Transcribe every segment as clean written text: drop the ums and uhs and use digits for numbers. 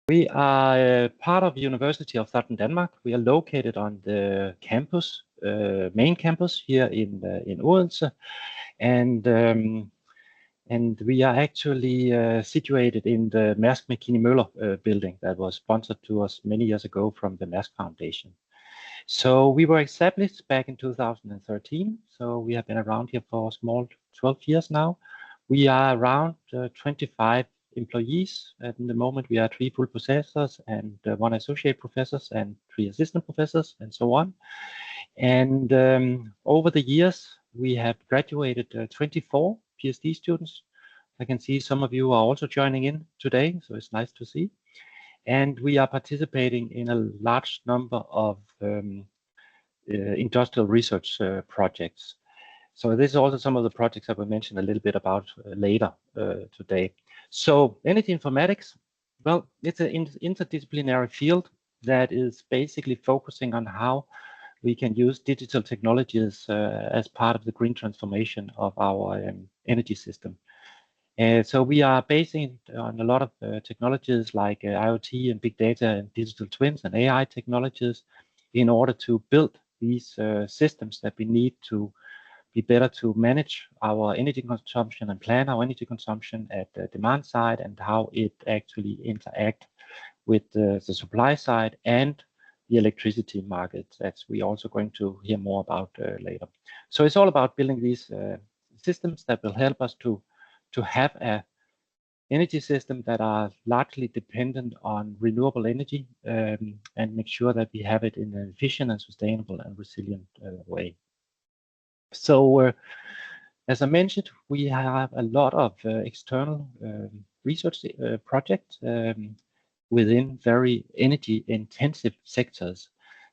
We are part of the University of Southern Denmark. We are located on the campus, main campus here in Odense, and we are actually situated in the Mærsk Mc-Kinney Møller building that was sponsored to us many years ago from the Mærsk Foundation. So we were established back in 2013. So we have been around here for a small 12 years now. We are around 25 employees. At the moment, we are 3 full professors and 1 associate professors and 3 assistant professors and so on. And over the years, we have graduated 24 PhD students. I can see some of you are also joining in today, so it's nice to see. And we are participating in a large number of industrial research projects. So this is also some of the projects I will mention a little bit about later today. So energy informatics, well, it's an interdisciplinary field that is basically focusing on how we can use digital technologies as part of the green transformation of our energy system. So we are basing on a lot of technologies like IoT and big data and digital twins and AI technologies in order to build these systems that we need to be better to manage our energy consumption and plan our energy consumption at the demand side and how it actually interact with the supply side and the electricity market, as we also going to hear more about later. So it's all about building these systems that will help us to have a energy system that are largely dependent on renewable energy and make sure that we have it in an efficient and sustainable and resilient way. So as I mentioned, we have a lot of external research projects within very energy intensive sectors.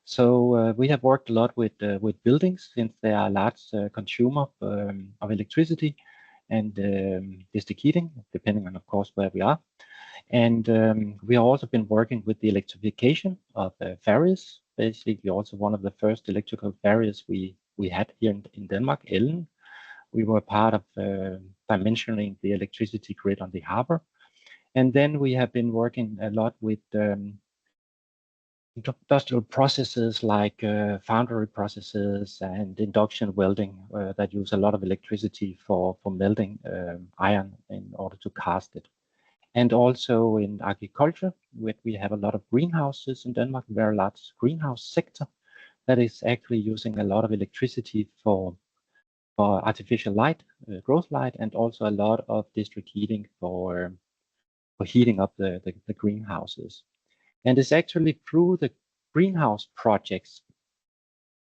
So we have worked a lot with buildings, since they are a large consumer of electricity and district heating, depending on, of course, where we are. And we have also been working with the electrification of ferries. Basically, also one of the first electrical ferries we had here in Denmark, Ellen. We were part of dimensioning the electricity grid on the harbor. And then we have been working a lot with industrial processes like foundry processes and induction welding that use a lot of electricity for melting iron in order to cast it. And also in agriculture, we have a lot of greenhouses in Denmark, very large greenhouse sector that is actually using a lot of electricity for artificial light, growth light, and also a lot of district heating for heating up the greenhouses. And it's actually through the greenhouse projects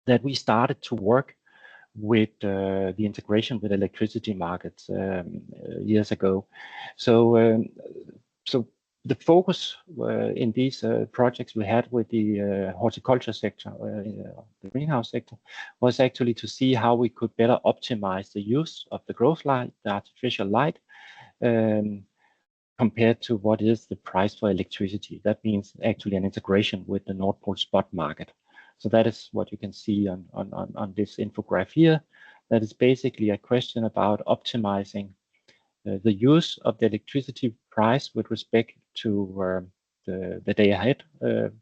that we started to work with the integration with electricity markets years ago. So the focus in these projects we had with the horticulture sector, the greenhouse sector, was actually to see how we could better optimize the use of the growth light, the artificial light, compared to what is the price for electricity. That means actually an integration with the Nord Pool spot market. So that is what you can see on this infograph here. That is basically a question about optimizing the use of the electricity price with respect to the day ahead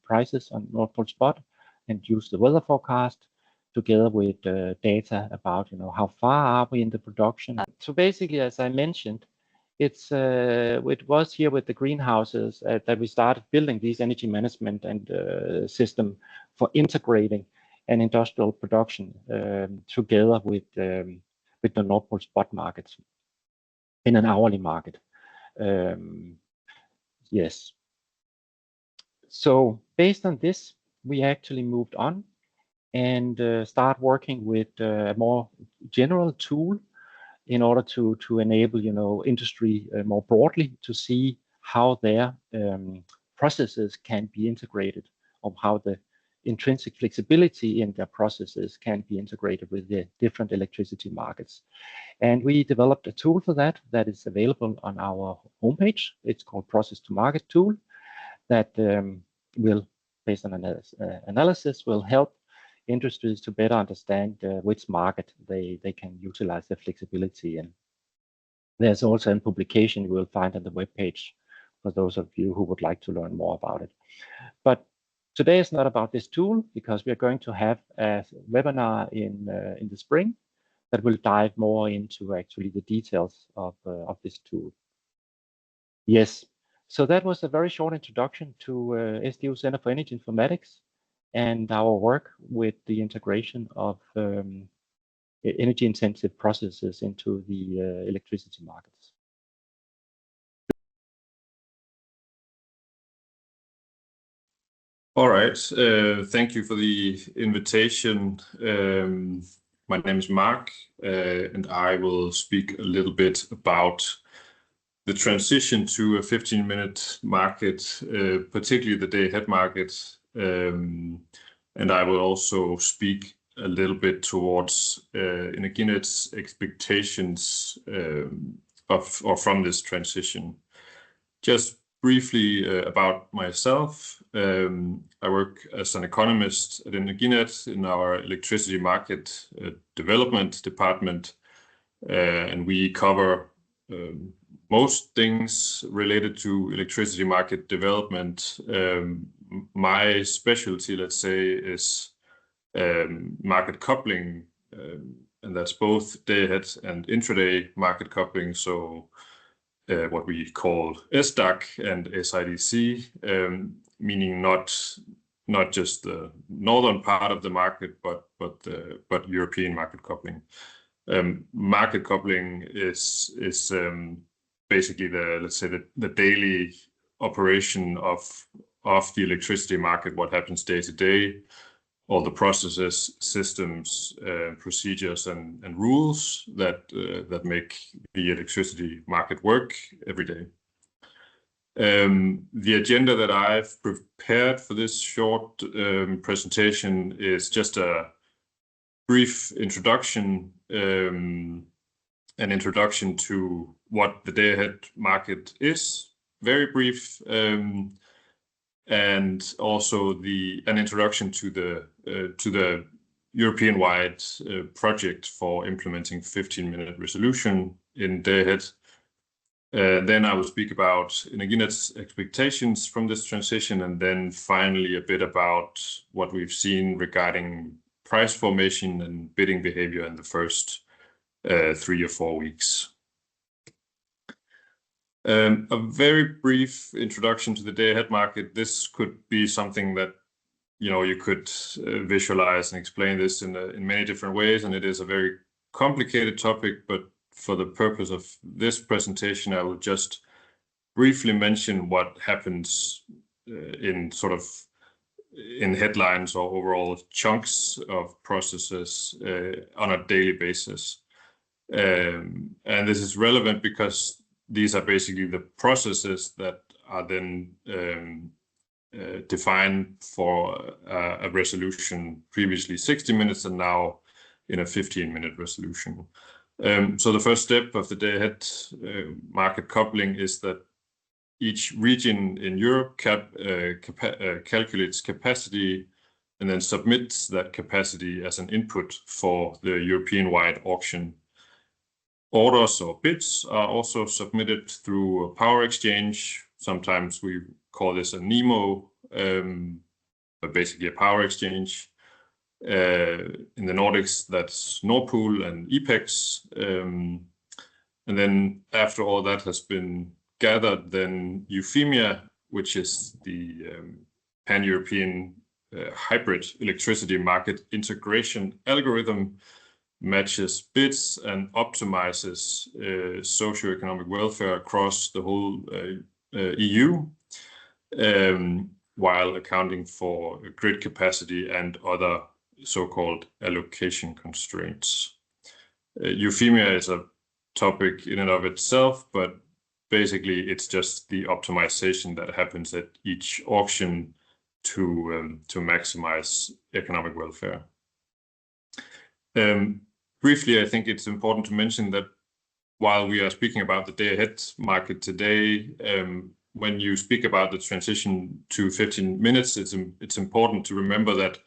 prices on Nord Pool spot, and use the weather forecast together with data about how far are we in the production. So basically, as I mentioned, it was here with the greenhouses that we started building these energy management and system for integrating an industrial production together with the Nord Pool spot markets in an hourly market. Yes. So based on this, we actually moved on and start working with a more general tool in order to enable industry more broadly to see how their processes can be integrated, or how the intrinsic flexibility in their processes can be integrated with the different electricity markets. And we developed a tool for that is available on our homepage. It's called Process to Market Tool, that will, based on analysis, will help industries to better understand which market they can utilize their flexibility in. There's also a publication you will find on the webpage for those of you who would like to learn more about it. But today is not about this tool, because we are going to have a webinar in the spring that will dive more into actually the details of this tool. Yes, so that was a very short introduction to SDU Center for Energy Informatics and our work with the integration of energy-intensive processes into the electricity markets. All right, thank you for the invitation. My name is Mark, and I will speak a little bit about the transition to a 15-minute market, particularly the day-ahead market. And I will also speak a little bit towards Energinet's expectations from this transition. Just briefly about myself, I work as an economist at Energinet in our electricity market development department, and we cover most things related to electricity market development. My specialty, let's say, is market coupling, and that's both day-ahead and intraday market coupling. So what we call SDAC and SIDC, meaning not just the northern part of the market, but European market coupling. Market coupling is basically the daily operation of the electricity market, what happens day to day, all the processes, systems, procedures, and rules that make the electricity market work every day. The agenda that I've prepared for this short presentation is just a brief introduction, an introduction to what the day-ahead market is, very brief, and also an introduction to the European-wide project for implementing 15-minute resolution in day-ahead. Then I will speak about Energinet's expectations from this transition, and then finally a bit about what we've seen regarding price formation and bidding behavior in the first 3 or 4 weeks. A very brief introduction to the day-ahead market. This could be something that you could visualize and explain this in many different ways, and it is a very complicated topic. But for the purpose of this presentation, I will just briefly mention what happens in headlines or overall chunks of processes on a daily basis. And this is relevant because these are basically the processes that are then defined for a resolution, previously 60 minutes and now in a 15-minute resolution. So the first step of the day-ahead market coupling is that each region in Europe calculates capacity and then submits that capacity as an input for the European-wide auction. Orders or bids are also submitted through a power exchange. Sometimes we call this a NEMO, but basically a power exchange. In the Nordics, that's Nord Pool and EPEX. And then after all that has been gathered, then Euphemia, which is the pan-European hybrid electricity market integration algorithm, matches bids and optimizes socioeconomic welfare across the whole EU, while accounting for grid capacity and other so-called allocation constraints. Euphemia is a topic in and of itself, but basically it's just the optimization that happens at each auction to maximize economic welfare. Briefly, I think it's important to mention that while we are speaking about the day-ahead market today, when you speak about the transition to 15 minutes, it's important to remember that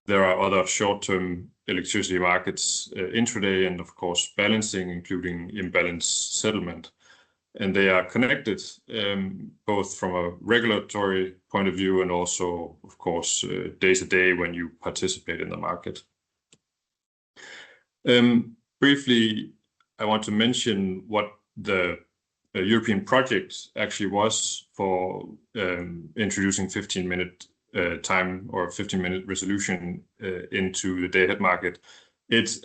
there are other short-term electricity markets, intraday, and of course balancing, including imbalance settlement. and they are connected both from a regulatory point of view and also, of course, day to day when you participate in the market. Briefly, I want to mention what the European project actually was for introducing 15-minute time or 15-minute resolution into the day-ahead market. It's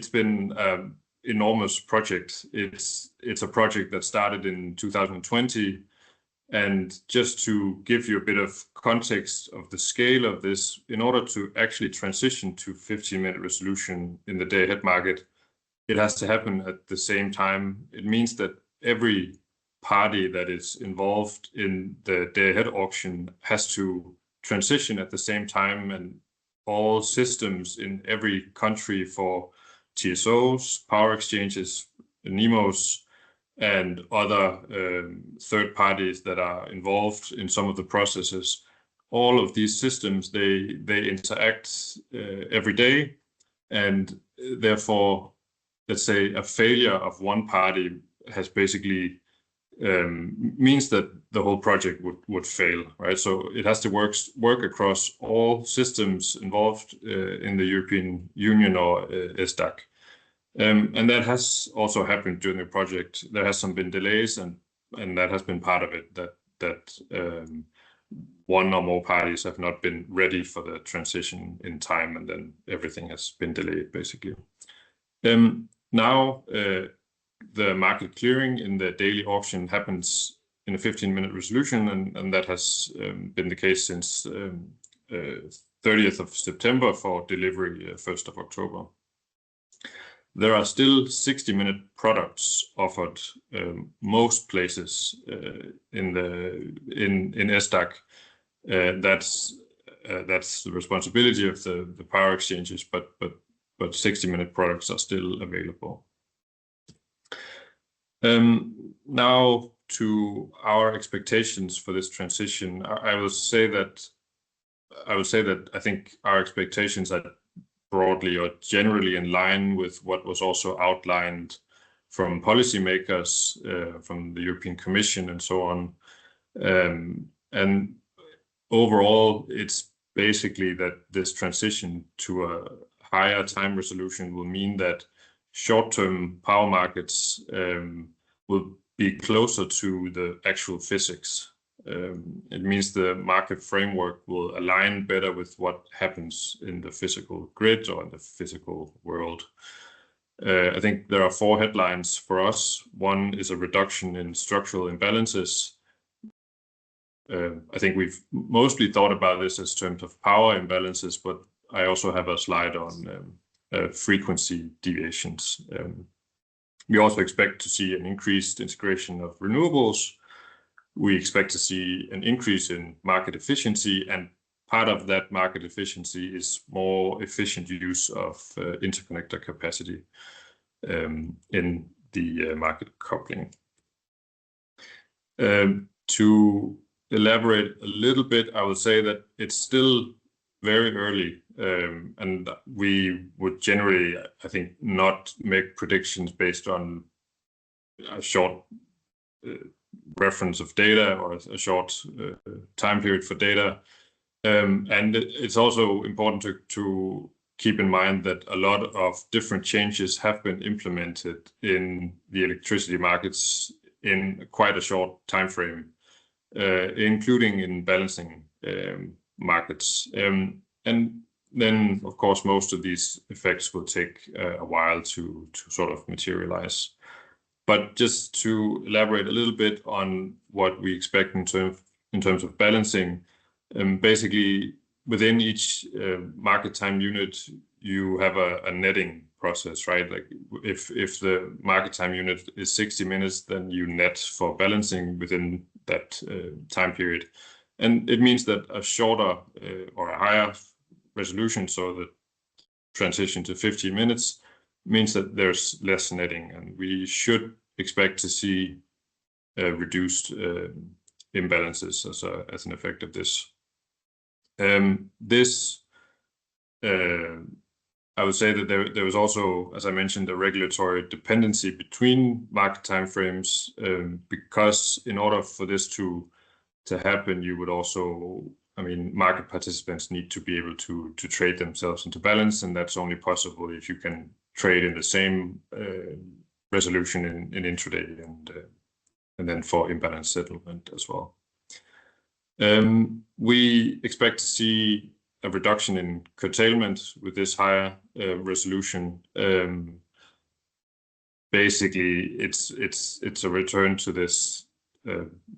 been an enormous project. It's a project that started in 2020, and just to give you a bit of context of the scale of this, in order to actually transition to 15-minute resolution in the day-ahead market, it has to happen at the same time. It means that every party that is involved in the day-ahead auction has to transition at the same time, and all systems in every country for TSOs, power exchanges, NEMOs, and other third parties that are involved in some of the processes. All of these systems, they interact every day, and therefore, let's say a failure of one party has basically means that the whole project would fail, right? So it has to work across all systems involved in the European Union or SDAC. And that has also happened during the project. There has been delays, and that has been part of it, that one or more parties have not been ready for the transition in time, and then everything has been delayed, basically. Now, the market clearing in the daily auction happens in a 15-minute resolution, and that has been the case since 30th of September for delivery 1st of October. There are still 60-minute products offered most places in SDAC. That's the responsibility of the power exchanges, but 60-minute products are still available. Now to our expectations for this transition, I will say that I think our expectations are broadly or generally in line with what was also outlined from policymakers, from the European Commission and so on. And overall, it's basically that this transition to a higher time resolution will mean that short-term power markets will be closer to the actual physics. It means the market framework will align better with what happens in the physical grid or in the physical world. I think there are 4 headlines for us. One is a reduction in structural imbalances. I think we've mostly thought about this as terms of power imbalances, but I also have a slide on frequency deviations. We also expect to see an increased integration of renewables. We expect to see an increase in market efficiency, and part of that market efficiency is more efficient use of interconnector capacity in the market coupling. To elaborate a little bit, I would say that it's still very early, and we would generally, I think, not make predictions based on a short reference of data or a short time period for data. And it's also important to keep in mind that a lot of different changes have been implemented in the electricity markets in quite a short time frame, including in balancing markets. And then, of course, most of these effects will take a while to sort of materialize. But just to elaborate a little bit on what we expect in terms of balancing, basically within each market time unit, you have a netting process, right? Like if the market time unit is 60 minutes, then you net for balancing within that time period. And it means that a shorter or a higher resolution, so the transition to 15 minutes, means that there's less netting, and we should expect to see reduced imbalances as an effect of this. I would say that there was also, as I mentioned, a regulatory dependency between market timeframes, because in order for this to happen, you would also, I mean, market participants need to be able to trade themselves into balance, and that's only possible if you can trade in the same resolution in intraday and then for imbalance settlement as well. We expect to see a reduction in curtailment with this higher resolution. Basically, it's a return to this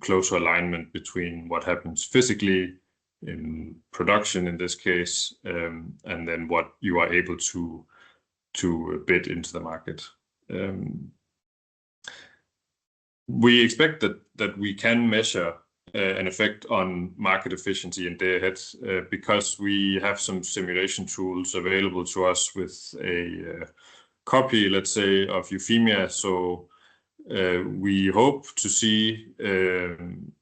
closer alignment between what happens physically in production in this case, and then what you are able to bid into the market. We expect that we can measure an effect on market efficiency in day ahead, because we have some simulation tools available to us with a copy, let's say, of Euphemia. So we hope to see an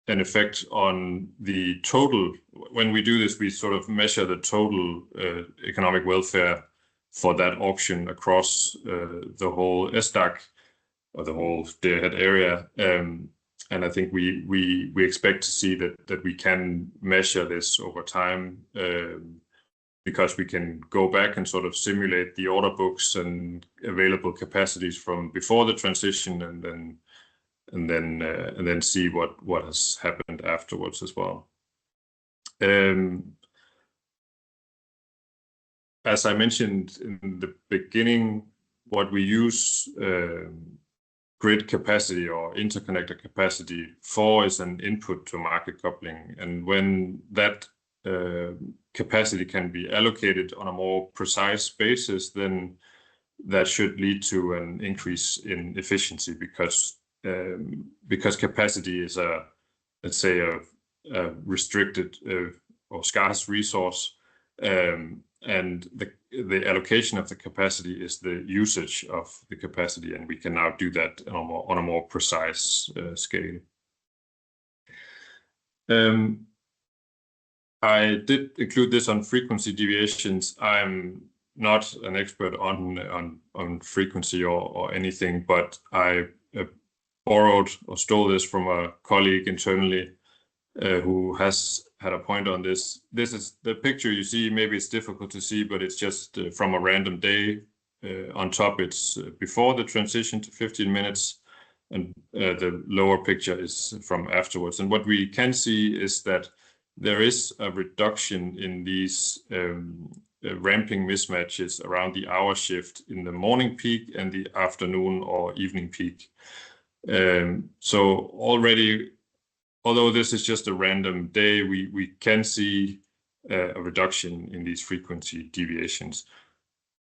effect on the total. When we do this, we sort of measure the total economic welfare for that auction across the whole SDAC or the whole day ahead area. And I think we expect to see that we can measure this over time, because we can go back and sort of simulate the order books and available capacities from before the transition, and then see what has happened afterwards as well. As I mentioned in the beginning, what we use grid capacity or interconnector capacity for is an input to market coupling. And when that capacity can be allocated on a more precise basis, then that should lead to an increase in efficiency, because capacity is let's say a restricted or scarce resource, and the allocation of the capacity is the usage of the capacity, and we can now do that on a more precise scale. I did include this on frequency deviations. I'm not an expert on frequency or anything, but I borrowed or stole this from a colleague internally who has had a point on this. This is the picture you see. Maybe it's difficult to see, but it's just from a random day. On top, it's before the transition to 15 minutes, and the lower picture is from afterwards. And what we can see is that there is a reduction in these ramping mismatches around the hour shift in the morning peak and the afternoon or evening peak. So already, although this is just a random day, we can see a reduction in these frequency deviations.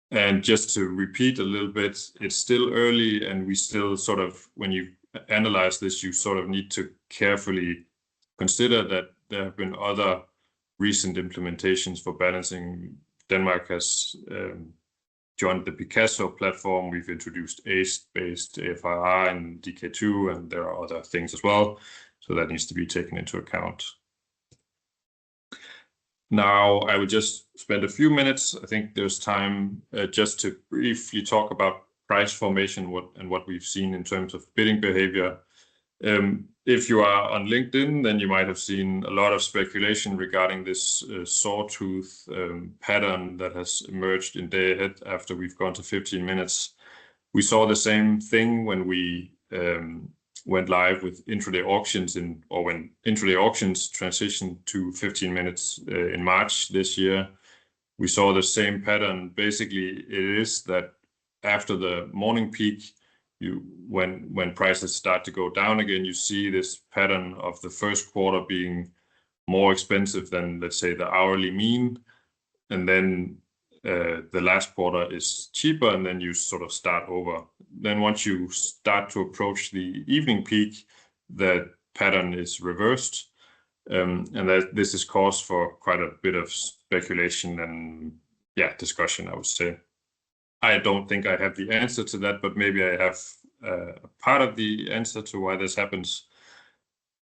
And just to repeat a little bit, it's still early, and we still sort of, when you analyze this, you sort of need to carefully consider that there have been other recent implementations for balancing. Denmark has joined the Picasso platform. We've introduced ACE-based AFIR and DK2, and there are other things as well. So that needs to be taken into account. Now, I would just spend a few minutes. I think there's time just to briefly talk about price formation and what we've seen in terms of bidding behavior. If you are on LinkedIn, then you might have seen a lot of speculation regarding this sawtooth pattern that has emerged in day ahead after we've gone to 15 minutes. We saw the same thing when we went live with intraday auctions when intraday auctions transitioned to 15 minutes in March this year. We saw the same pattern. Basically, it is that after the morning peak, when prices start to go down again, you see this pattern of the first quarter being more expensive than, let's say, the hourly mean, and then the last quarter is cheaper, and then you sort of start over. Then once you start to approach the evening peak, the pattern is reversed, and this is cause for quite a bit of speculation and discussion, I would say. I don't think I have the answer to that, but maybe I have a part of the answer to why this happens.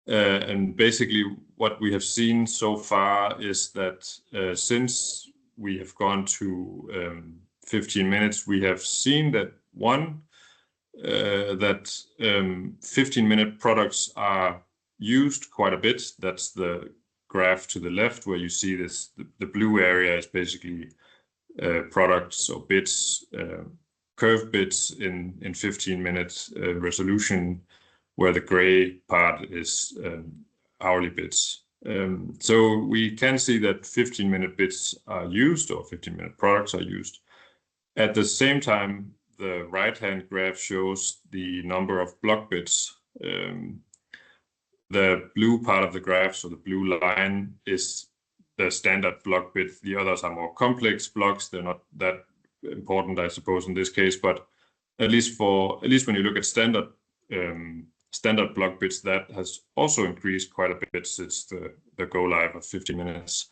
And basically what we have seen so far is that since we have gone to 15 minutes, we have seen that that 15-minute products are used quite a bit. That's the graph to the left where you see this. The blue area is basically products or bits, curved bits in 15-minute resolution, where the gray part is hourly bits. So we can see that 15-minute bits are used, or 15-minute products are used. At the same time, the right-hand graph shows the number of block bits. The blue part of the graph, so the blue line, is the standard block bit. The others are more complex blocks. They're not that important, I suppose, in this case, but at least when you look at standard block bits, that has also increased quite a bit since the go live of 15 minutes.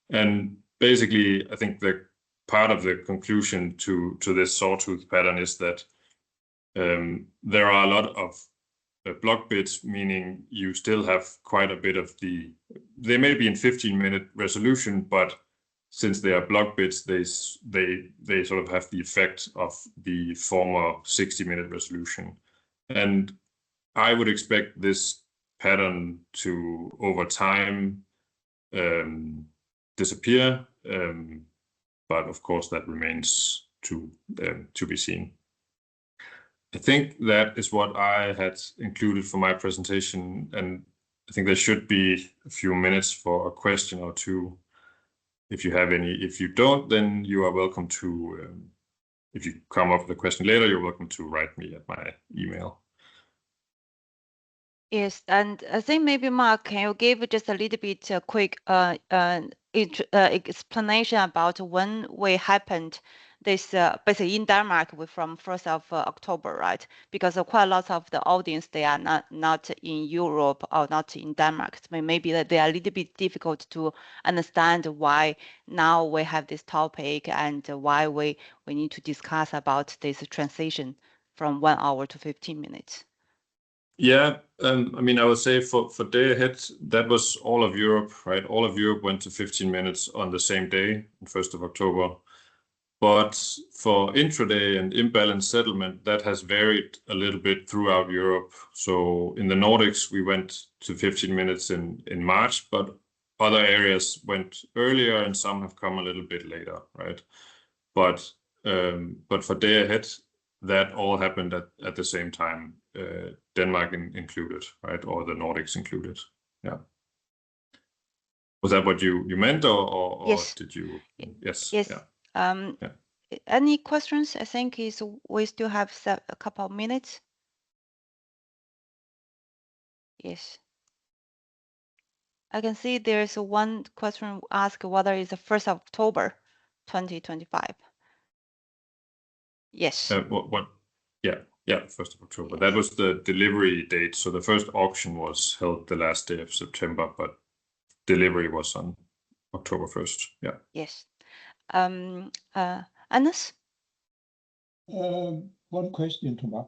And basically, I think the part of the conclusion to this sawtooth pattern is that there are a lot of block bits, meaning you still have quite a bit of they may be in 15-minute resolution, but since they are block bits, they sort of have the effect of the former 60-minute resolution. And I would expect this pattern to, over time, disappear. But of course, that remains to be seen. I think that is what I had included for my presentation, and I think there should be a few minutes for a question or two if you have any. If you don't, then you are welcome to, if you come up with a question later, you're welcome to write me at my email. Yes, and I think maybe Mark, can you give just a little bit quick explanation about when we happened this basically in Denmark from 1st of October, right? Because quite a lot of the audience, they are not in Europe or not in Denmark. So maybe that they are a little bit difficult to understand why now we have this topic and why we need to discuss about this transition from 1 hour to 15 minutes. Yeah, I mean, I would say for day ahead, that was all of Europe, right? All of Europe went to 15 minutes on the same day, 1st of October. But for intraday and imbalance settlement, that has varied a little bit throughout Europe. So in the Nordics, we went to 15 minutes in March, but other areas went earlier and some have come a little bit later, right? But for day ahead, that all happened at the same time, Denmark included, right? Or the Nordics included. Yeah. Was that what you meant, or yes. did you? Yes. Yes. Yeah. Yeah. Any questions? I think we still have a couple of minutes. Yes. I can see there's one question asked whether it's the 1st of October, 2025. Yes. What? Yeah, 1st of October. Yes. That was the delivery date. So the first auction was held the last day of September, but delivery was on October 1st. Yeah. Yes. Anders? One question to Mark.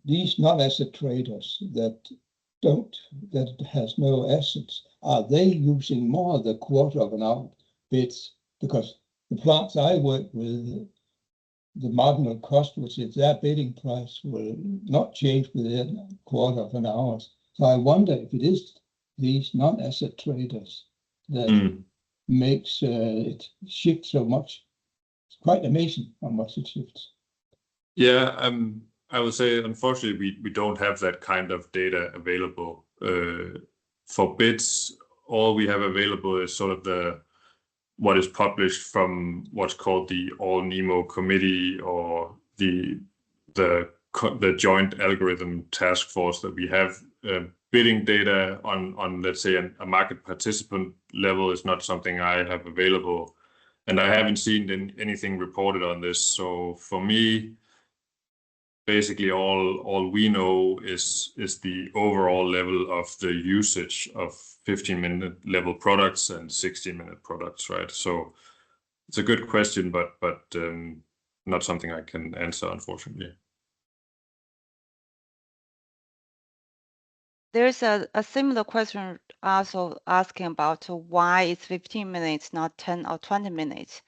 These non-asset traders that has no assets, are they using more of the quarter of an hour bits? Because the plants I work with, the marginal cost, which is their bidding price, will not change within a quarter of an hour. So I wonder if it is these non-asset traders that makes it shift so much. It's quite amazing how much it shifts. Yeah, I would say, unfortunately, we don't have that kind of data available. For bids, all we have available is sort of what is published from what's called the All Nemo Committee, or the joint algorithm task force that we have. Bidding data on let's say a market participant level is not something I have available, and I haven't seen anything reported on this. So for me, basically all we know is the overall level of the usage of 15-minute level products and 16-minute products, right? So it's a good question, but not something I can answer, unfortunately. There's a similar question also asking about why it's 15 minutes, not 10 or 20 minutes.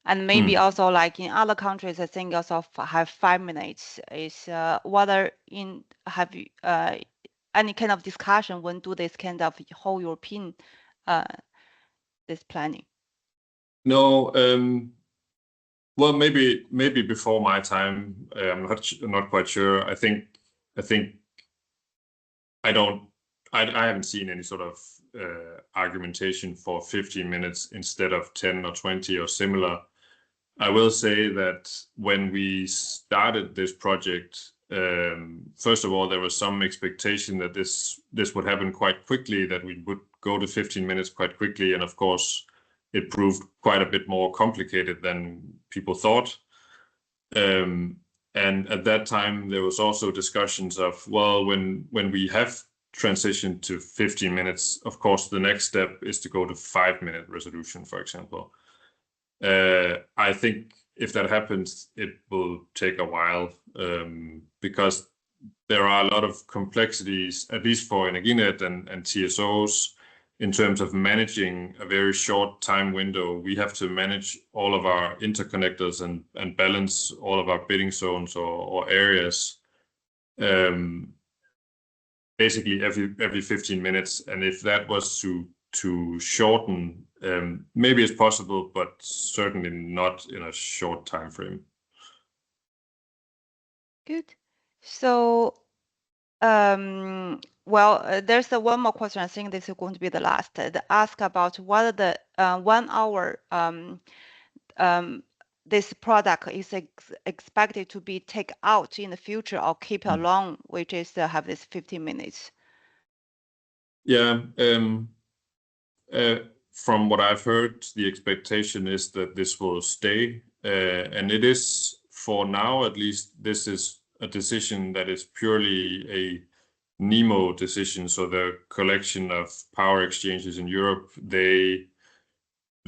And maybe also like in other countries, I think also have 5 minutes. Is whether have you any kind of discussion when do this kind of whole European this planning? No, well, maybe before my time, I'm not quite sure. I think I haven't seen any sort of argumentation for 15 minutes instead of 10 or 20 or similar. I will say that when we started this project, first of all, there was some expectation that this would happen quite quickly, that we would go to 15 minutes quite quickly, and of course, it proved quite a bit more complicated than people thought. And at that time, there was also discussions of, well, when we have transitioned to 15 minutes, of course, the next step is to go to 5-minute resolution, for example. I think if that happens, it will take a while, because there are a lot of complexities, at least for Energinet and TSOs, in terms of managing a very short time window. We have to manage all of our interconnectors and balance all of our bidding zones or areas, basically every 15 minutes. And if that was to shorten, maybe it's possible, but certainly not in a short time frame. Good. So, well, there's one more question. I think this is going to be the last. They ask about whether the 1 hour this product is expected to be take out in the future or keep along, which is have this 15 minutes. Yeah. From what I've heard, the expectation is that this will stay, and it is, for now at least, this is a decision that is purely a NEMO decision. So the collection of power exchanges in Europe, they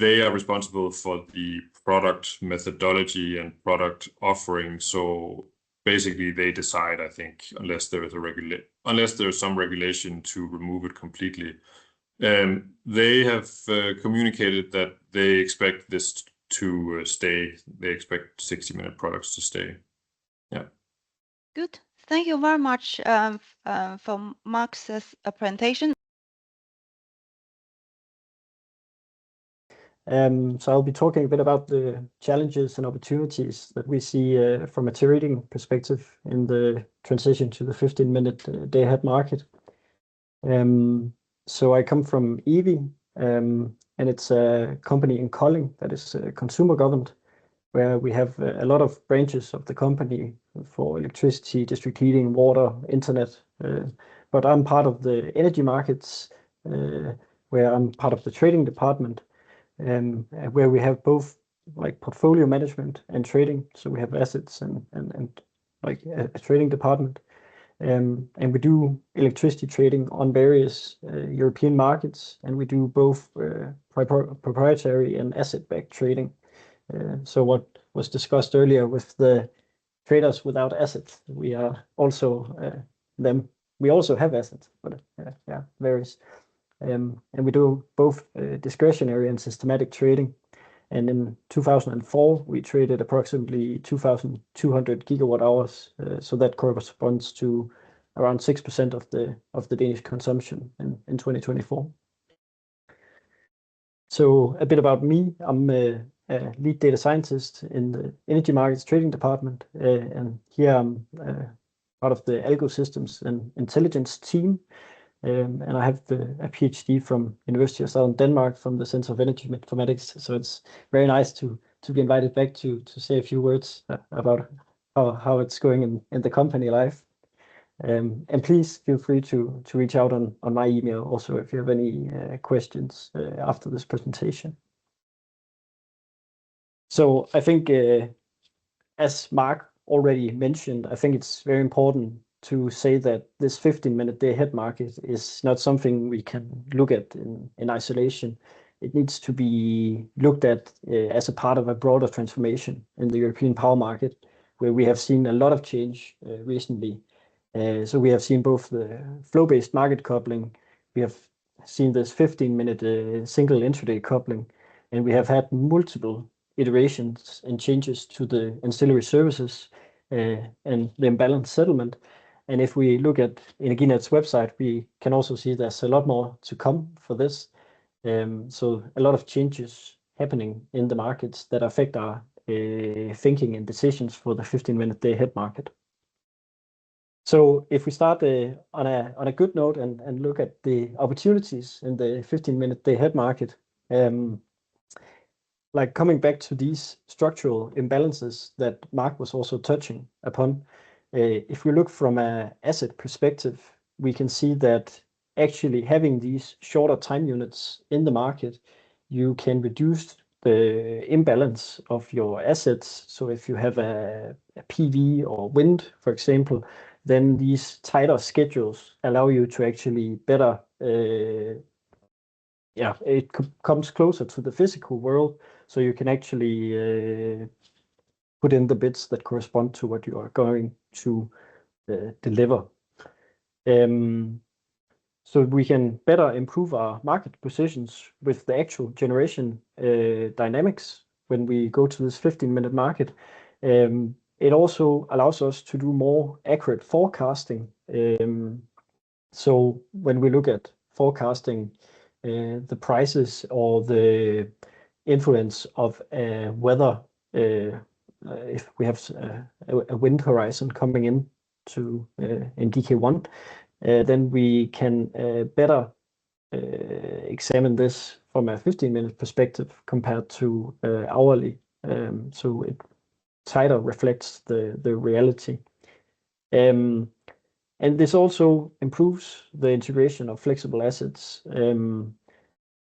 are responsible for the product methodology and product offering. So basically, they decide, I think, unless there is some regulation to remove it completely. They have communicated that they expect this to stay. They expect 60-minute products to stay. Yeah. Good. Thank you very much for Mark's presentation. So I'll be talking a bit about the challenges and opportunities that we see from a trading perspective in the transition to the 15-minute day-ahead market. So I come from EVI, and it's a company in Kolding that is consumer governed, where we have a lot of branches of the company for electricity, district heating, water, internet. But I'm part of the energy markets, where I'm part of the trading department, where we have both like portfolio management and trading. So we have assets and like a trading department. And we do electricity trading on various European markets, and we do both proprietary and asset-backed trading. So what was discussed earlier with the traders without assets, we are also them. We also have assets, but yeah, varies. And we do both discretionary and systematic trading. And in 2004, we traded approximately 2,200 gigawatt hours. So that corresponds to around 6% of the Danish consumption in 2024. So a bit about me. I'm a lead data scientist in the energy markets trading department. And here I'm part of the algo systems and intelligence team. And I have a PhD from University of Southern Denmark from the Center of EnergyInformatics. So it's very nice to be invited back to say a few words about how it's going in the company life. And please feel free to reach out on my email also if you have any questions after this presentation. So I think, as Mark already mentioned, I think it's very important to say that this 15-minute day-ahead market is not something we can look at in isolation. It needs to be looked at as a part of a broader transformation in the European power market, where we have seen a lot of change recently. So we have seen both the flow-based market coupling, we have seen this 15-minute single intraday coupling, and we have had multiple iterations and changes to the ancillary services and the imbalance settlement. And if we look at Energinet's website, we can also see there's a lot more to come for this. So a lot of changes happening in the markets that affect our thinking and decisions for the 15-minute day-ahead market. So if we start on a good note and look at the opportunities in the 15-minute day-ahead market, like coming back to these structural imbalances that Mark was also touching upon, if we look from an asset perspective, we can see that actually having these shorter time units in the market, you can reduce the imbalance of your assets. So if you have a PV or wind, for example, then these tighter schedules allow you to actually better, it comes closer to the physical world, so you can actually put in the bits that correspond to what you are going to deliver. So we can better improve our market positions with the actual generation dynamics when we go to this 15-minute market. It also allows us to do more accurate forecasting. So when we look at forecasting the prices or the influence of weather, if we have a wind horizon coming in to in DK1, then we can better examine this from a 15-minute perspective compared to hourly. So it tighter reflects the reality. And this also improves the integration of flexible assets.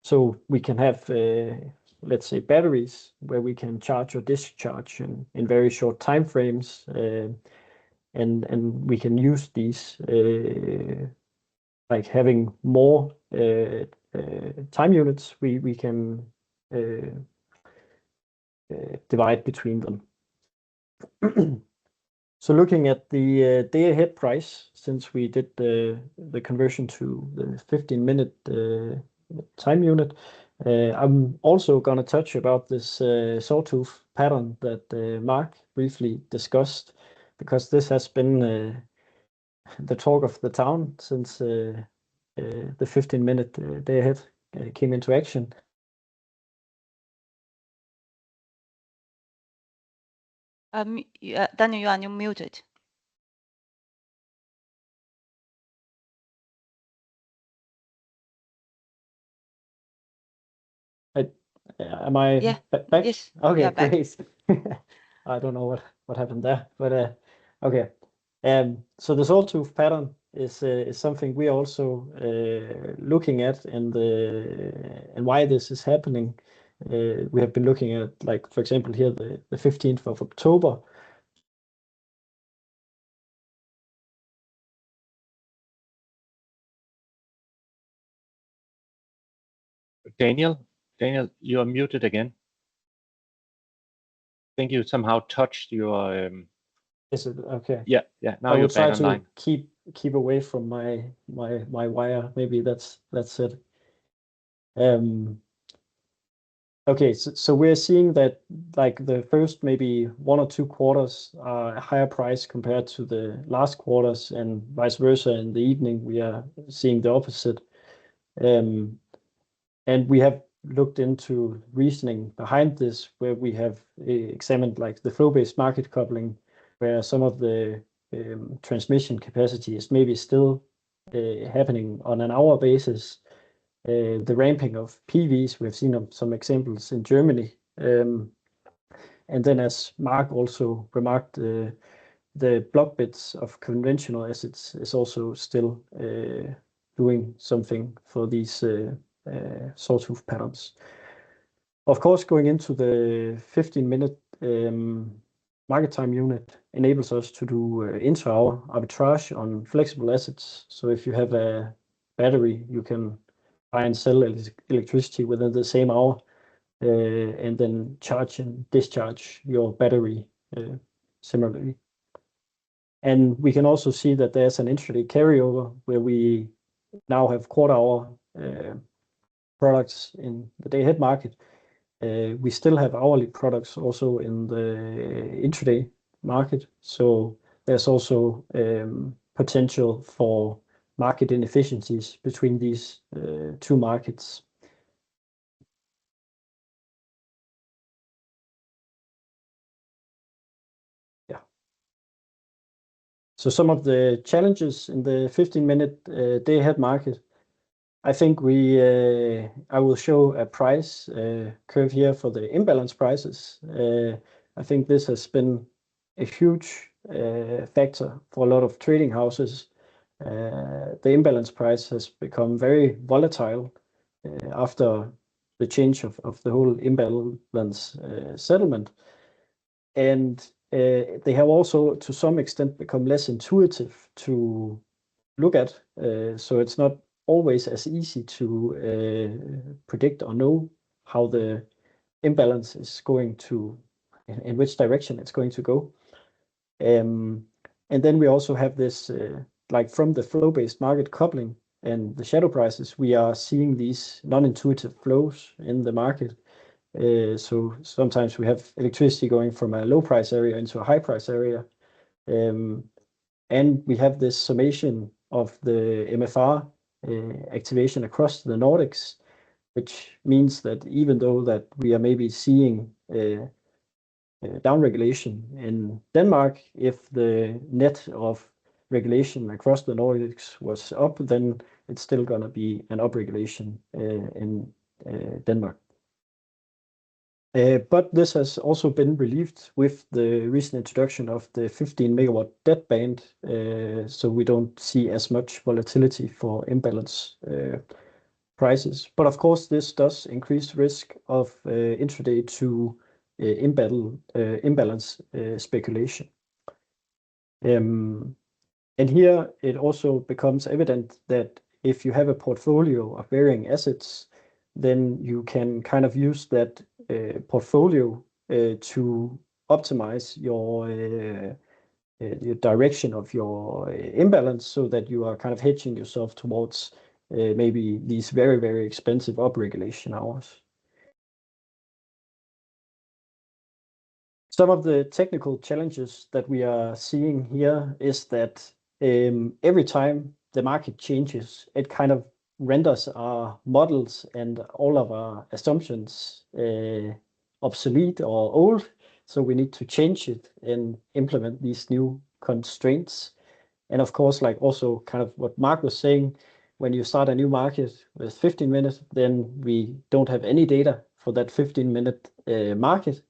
So we can have, let's say, batteries where we can charge or discharge in very short time frames. And we can use these, like having more time units, we can divide between them. So looking at the day-ahead price, since we did the conversion to the 15-minute time unit, I'm also going to touch about this sawtooth pattern that Mark briefly discussed, because this has been the talk of the town since the 15-minute day-ahead came into action. Daniel, you are muted. Am I back? Yes. Okay, Back. great. I don't know what happened there, but okay. So the sawtooth pattern is something we are also looking at, and why this is happening. We have been looking at, like, for example, here the 15th of October. Daniel, you are muted again. I think you somehow touched your. Is it okay? Yeah. Now you're back online. I will try to keep away from my wire. Maybe that's it. Okay, so we're seeing that, like, the first maybe 1 or 2 quarters are a higher price compared to the last quarters, and vice versa. In the evening, we are seeing the opposite. And we have looked into reasoning behind this, where we have examined, like, the flow-based market coupling, where some of the transmission capacity is maybe still happening on an hour basis. The ramping of PVs, we've seen some examples in Germany. And then, as Mark also remarked, the block bits of conventional assets is also still doing something for these sawtooth patterns. Of course, going into the 15-minute market time unit enables us to do inter-hour arbitrage on flexible assets. So if you have a battery, you can buy and sell electricity within the same hour, and then charge and discharge your battery similarly. And we can also see that there's an intraday carryover where we now have quarter-hour products in the day-ahead market. We still have hourly products also in the intraday market. So there's also potential for market inefficiencies between these two markets. Yeah. So some of the challenges in the 15-minute day-ahead market. I think I will show a price curve here for the imbalance prices. I think this has been a huge factor for a lot of trading houses. The imbalance price has become very volatile after the change of the whole imbalance settlement. And they have also, to some extent, become less intuitive to look at. So it's not always as easy to predict or know how the imbalance is going to, in which direction it's going to go. And then we also have this, like from the flow-based market coupling and the shadow prices, we are seeing these non-intuitive flows in the market. So sometimes we have electricity going from a low price area into a high price area. And we have this summation of the MFR activation across the Nordics, which means that even though that we are maybe seeing down regulation in Denmark, if the net of regulation across the Nordics was up, then it's still going to be an up regulation in Denmark. But this has also been relieved with the recent introduction of the 15 megawatt deadband, so we don't see as much volatility for imbalance prices. But of course, this does increase risk of intraday to imbalance speculation. And here it also becomes evident that if you have a portfolio of varying assets, then you can kind of use that portfolio to optimize your direction of your imbalance so that you are kind of hedging yourself towards maybe these very, very expensive upregulation hours. Some of the technical challenges that we are seeing here is that every time the market changes, it kind of renders our models and all of our assumptions obsolete or old. So we need to change it and implement these new constraints. And of course, like also kind of what Mark was saying, when you start a new market with 15 minutes, then we don't have any data for that 15-minute market.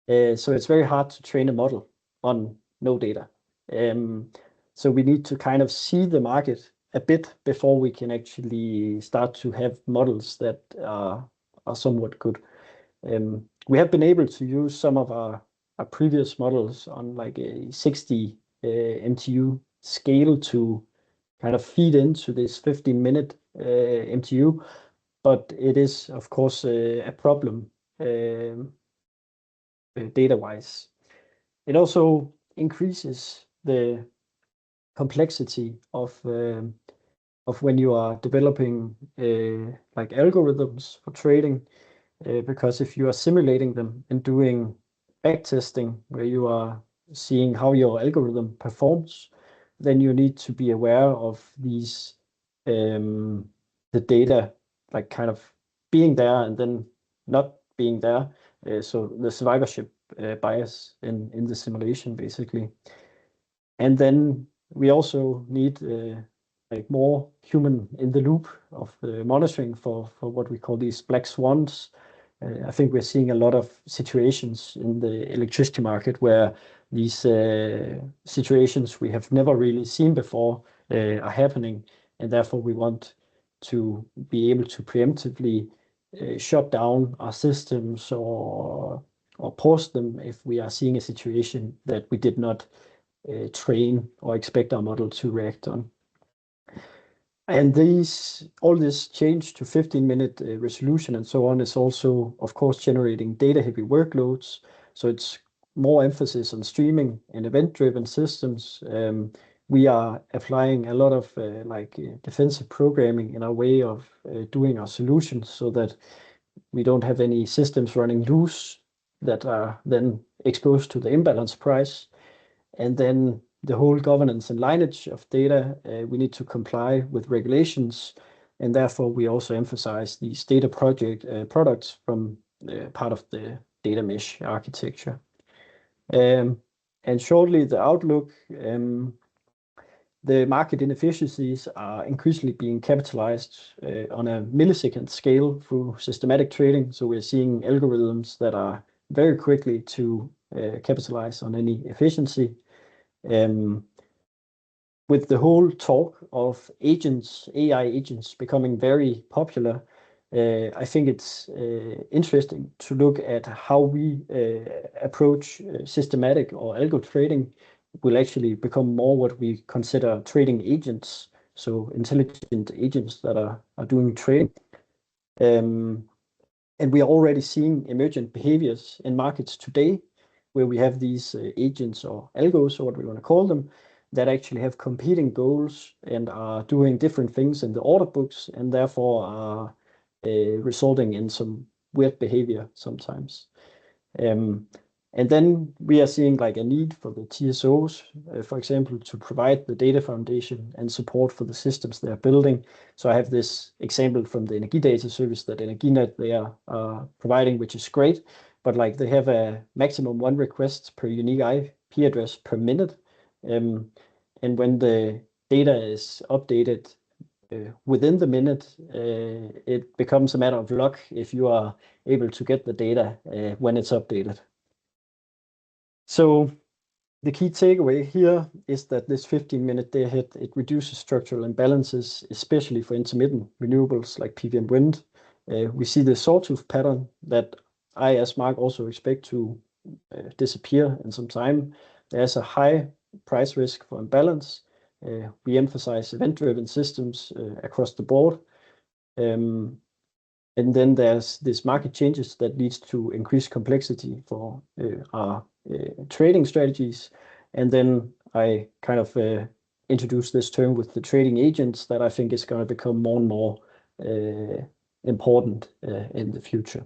So it's very hard to train a model on no data. So we need to kind of see the market a bit before we can actually start to have models that are somewhat good. We have been able to use some of our previous models on like a 60 MTU scale to kind of feed into this 15-minute MTU, but it is of course a problem data-wise. It also increases the complexity of when you are developing like algorithms for trading, because if you are simulating them and doing backtesting where you are seeing how your algorithm performs, then you need to be aware of these the data like kind of being there and then not being there. So the survivorship bias in the simulation basically. And then we also need like more human in the loop of monitoring for what we call these black swans. I think we're seeing a lot of situations in the electricity market where these situations we have never really seen before are happening, and therefore we want to be able to preemptively shut down our systems or pause them if we are seeing a situation that we did not train or expect our model to react on. And all this change to 15-minute resolution and so on is also, of course, generating data-heavy workloads. So it's more emphasis on streaming and event-driven systems. We are applying a lot of defensive programming in our way of doing our solutions so that we don't have any systems running loose that are then exposed to the imbalance price. And then the whole governance and lineage of data, we need to comply with regulations. And therefore, we also emphasize these data products from part of the data mesh architecture. And shortly, the outlook, the market inefficiencies are increasingly being capitalized on a millisecond scale through systematic trading. So we're seeing algorithms that are very quickly to capitalize on any efficiency. With the whole talk of agents, AI agents becoming very popular, I think it's interesting to look at how we approach systematic or algo trading will actually become more what we consider trading agents, so intelligent agents that are doing trading. And we are already seeing emergent behaviors in markets today where we have these agents or algos, or what we want to call them, that actually have competing goals and are doing different things in the order books and therefore are resulting in some weird behavior sometimes. And then we are seeing like a need for the TSOs, for example, to provide the data foundation and support for the systems they are building. So I have this example from the Energidata service that Energinet they are providing, which is great, but like they have a maximum 1 request per unique IP address per minute. And when the data is updated within the minute, it becomes a matter of luck if you are able to get the data when it's updated. So the key takeaway here is that this 15-minute day ahead, it reduces structural imbalances, especially for intermittent renewables like PV and wind. We see the sawtooth pattern that I, as Mark, also expect to disappear in some time. There's a high price risk for imbalance. We emphasize event-driven systems across the board. And then there's this market changes that leads to increased complexity for our trading strategies. And then I kind of introduced this term with the trading agents that I think is going to become more and more important in the future.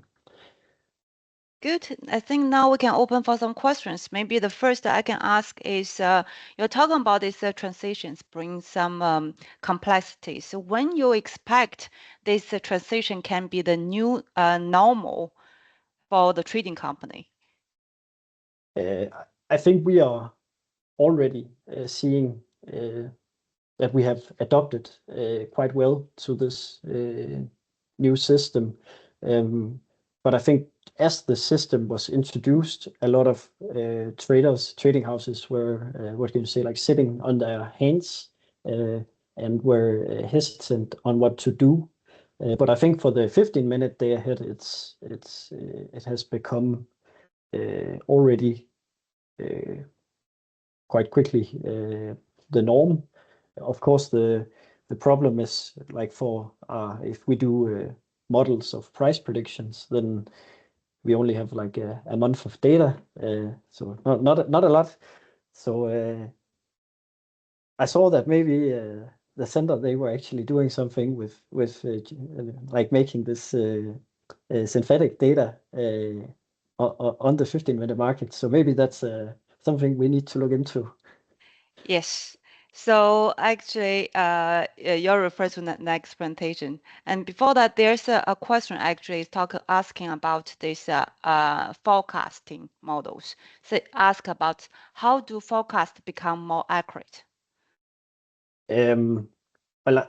Good. I think now we can open for some questions. Maybe the first I can ask is, you're talking about these transitions bring some complexity. So when you expect this transition can be the new normal for the trading company? I think we are already seeing that we have adopted quite well to this new system. But I think as the system was introduced, a lot of trading houses were, what can you say, like sitting on their hands and were hesitant on what to do. But I think for the 15-minute day ahead, it has become already quite quickly the norm. Of course, the problem is like for if we do models of price predictions, then we only have like a month of data, so not a lot. So I saw that maybe the center they were actually doing something with like making this synthetic data on the 15-minute market. So maybe that's something we need to look into. Yes. So actually, you're referring to the next presentation. And before that, there's a question actually asking about this forecasting models. So ask about how do forecasts become more accurate? Well,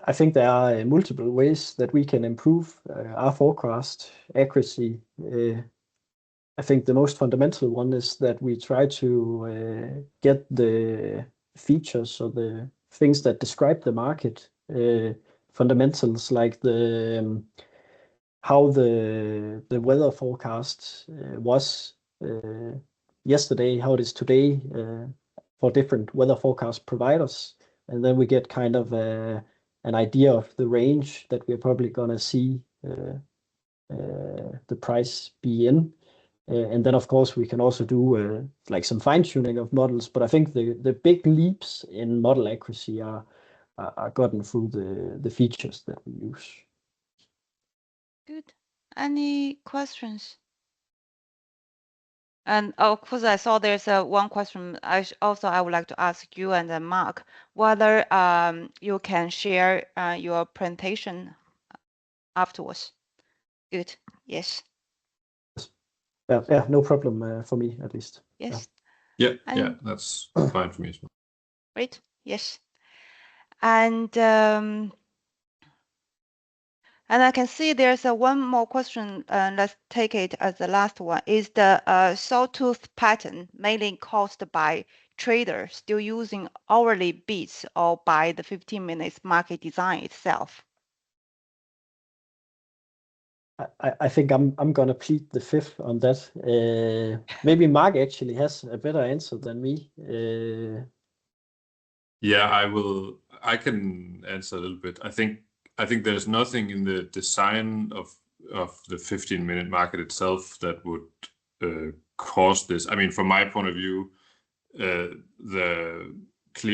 I think there are multiple ways that we can improve our forecast accuracy. I think the most fundamental one is that we try to get the features or the things that describe the market, fundamentals like the how the weather forecast was yesterday, how it is today for different weather forecast providers, and then we get kind of an idea of the range that we're probably gonna see the price be in. And then, of course, we can also do like some fine-tuning of models. But I think the big leaps in model accuracy are gotten through the features that we use. Good. Any questions? And of course, I saw there's one question. I would like to ask you and Mark whether you can share your presentation afterwards. Good. Yes. Yeah, no problem for me at least. Yes. Yeah, that's fine for me as well. Great. Yes. And I can see there's one more question. Let's take it as the last one. Is the sawtooth pattern mainly caused by traders still using hourly bids or by the 15 minutes market design itself? I think I'm gonna plead the fifth on that. Maybe Mark actually has a better answer than me. Yeah, I can answer a little bit. I think there's nothing in the design of the 15-minute market itself that would cause this. I mean, from my point of view, the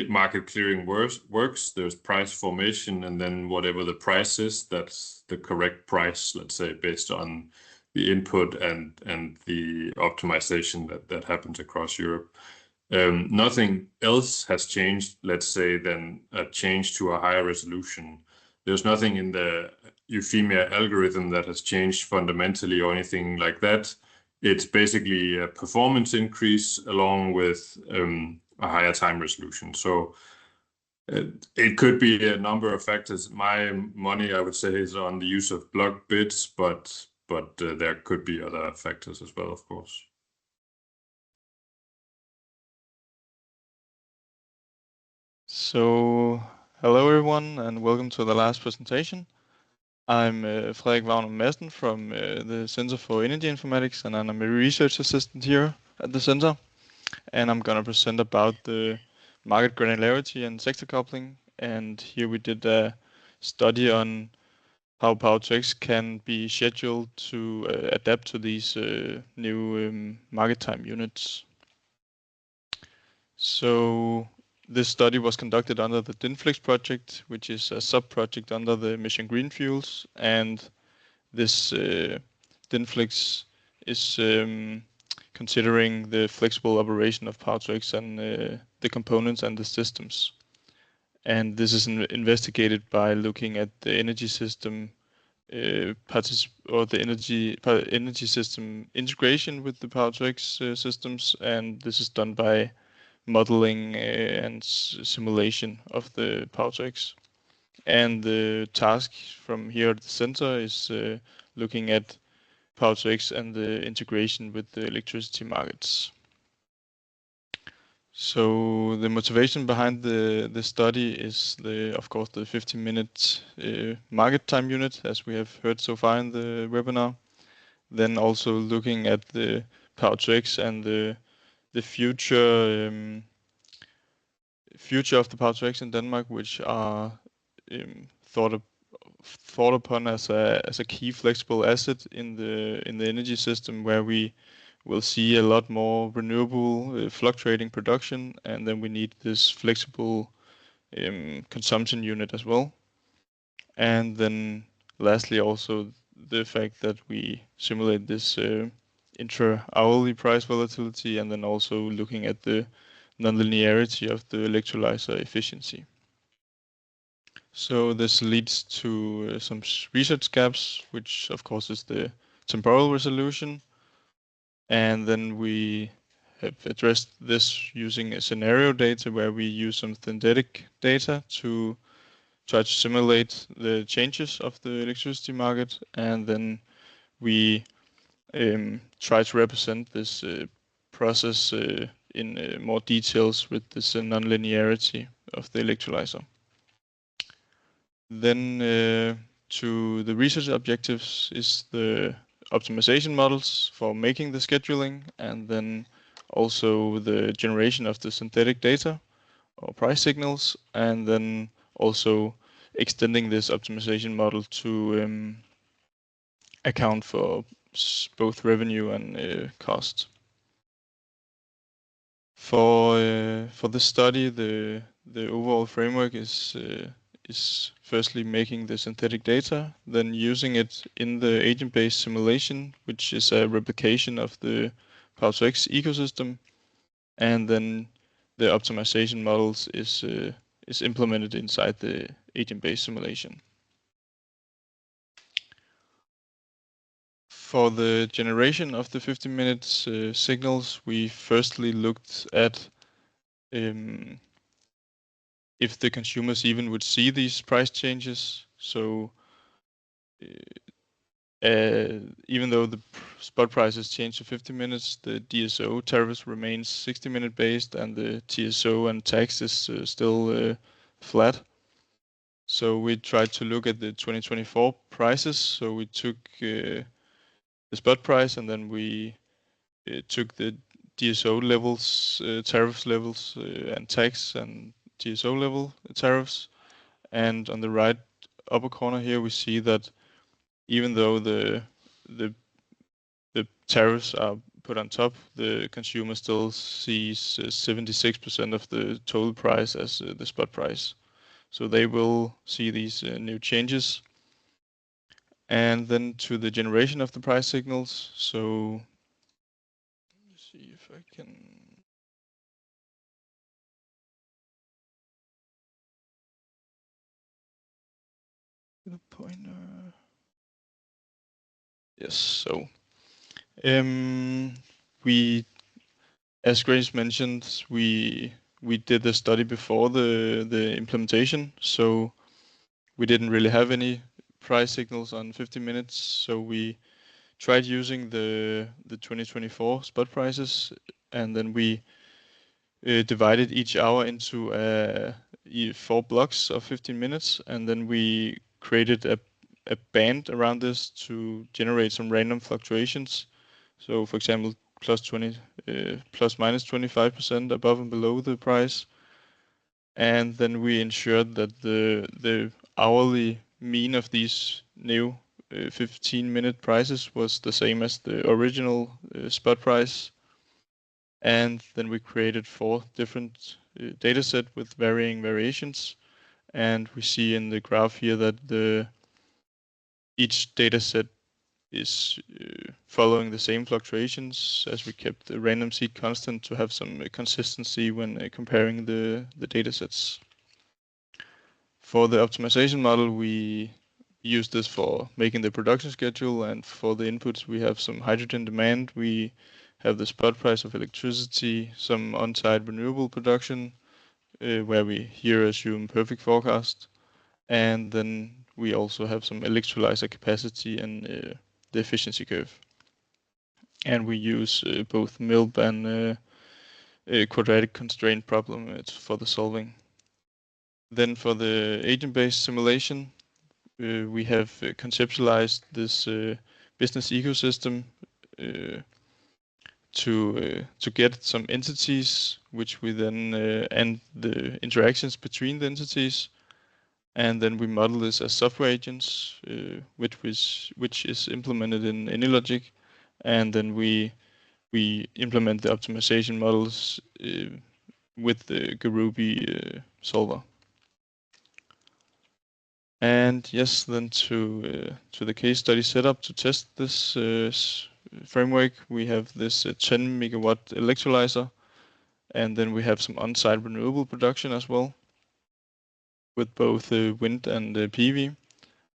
market clearing works. There's price formation, and then whatever the price is, that's the correct price, let's say, based on the input and the optimization that happens across Europe. Nothing else has changed, let's say, than a change to a higher resolution. There's nothing in the Euphemia algorithm that has changed fundamentally or anything like that. It's basically a performance increase along with a higher time resolution. So it could be a number of factors. My money, I would say, is on the use of block bids, but there could be other factors as well, of course. So, hello everyone, and welcome to the last presentation. I'm Frederik Wagner Madsen from the Center for Energy Informatics, and I'm a research assistant here at the center. And I'm going to present about the market granularity and sector coupling. And here we did a study on how Power-to-X can be scheduled to adapt to these new market time units. So this study was conducted under the DynFlex project, which is a sub-project under the Mission Green Fuels. And this DynFlex is considering the flexible operation of Power-to-X and the components and the systems. And this is investigated by looking at the energy system or the energy system integration with the Power-to-X systems, and this is done by modeling and simulation of the Power-to-X. And the task from here at the center is looking at Power-to-X and the integration with the electricity markets. So the motivation behind the study is of course the 15-minute market time unit, as we have heard so far in the webinar. Then also looking at the Power-to-X and the future of the Power-to-X in Denmark, which are thought upon as a key flexible asset in the energy system, where we will see a lot more renewable fluctuating production, and then we need this flexible consumption unit as well. And then lastly, also the fact that we simulate this intra-hourly price volatility, and then also looking at the nonlinearity of the electrolyzer efficiency. So this leads to some research gaps, which of course is the temporal resolution. And then we have addressed this using a scenario data, where we use some synthetic data to try to simulate the changes of the electricity market. And then we try to represent this process in more details with this nonlinearity of the electrolyzer. Then to the research objectives is the optimization models for making the scheduling, and then also the generation of the synthetic data or price signals, and then also extending this optimization model to account for both revenue and cost. For this study, the overall framework is firstly making the synthetic data, then using it in the agent-based simulation, which is a replication of the Power2X ecosystem, and then the optimization models is implemented inside the agent-based simulation. For the generation of the 50 minutes signals, we firstly looked at if the consumers even would see these price changes. So even though the spot prices change to 50 minutes, the DSO tariffs remains 60-minute based, and the TSO and tax is still flat. So we tried to look at the 2024 prices. So we took the spot price, and then we took the DSO levels, tariffs levels, and tax and TSO level tariffs. And on the right upper corner here, we see that even though the tariffs are put on top, the consumer still sees 76% of the total price as the spot price. So they will see these new changes. And then to the generation of the price signals. So let's see if I can. The pointer. Yes. So we, as Grace mentioned, we did the study before the implementation, so we didn't really have any price signals on 50 minutes. So we tried using the 2024 spot prices, and then we divided each hour into 4 blocks of 15 minutes, and then we created a band around this to generate some random fluctuations. So, for example, plus minus 25% above and below the price, and then we ensured that the hourly mean of these new 15-minute prices was the same as the original spot price. And then we created 4 different data set with varying variations. And we see in the graph here that each data set is following the same fluctuations, as we kept the random seed constant to have some consistency when comparing the data sets. For the optimization model, we use this for making the production schedule, and for the inputs we have some hydrogen demand, we have the spot price of electricity, some on-site renewable production, where we here assume perfect forecast, and then we also have some electrolyzer capacity and the efficiency curve. And we use both MILB and a quadratic constraint problem for the solving. Then for the agent-based simulation, we have conceptualized this business ecosystem to get some entities, which we then and the interactions between the entities, and then we model this as software agents, which is implemented in AnyLogic, and then we implement the optimization models with the Garubi solver. And yes, then to the case study setup to test this framework, we have this 10 megawatt electrolyzer, and then we have some on-site renewable production as well, with both wind and PV.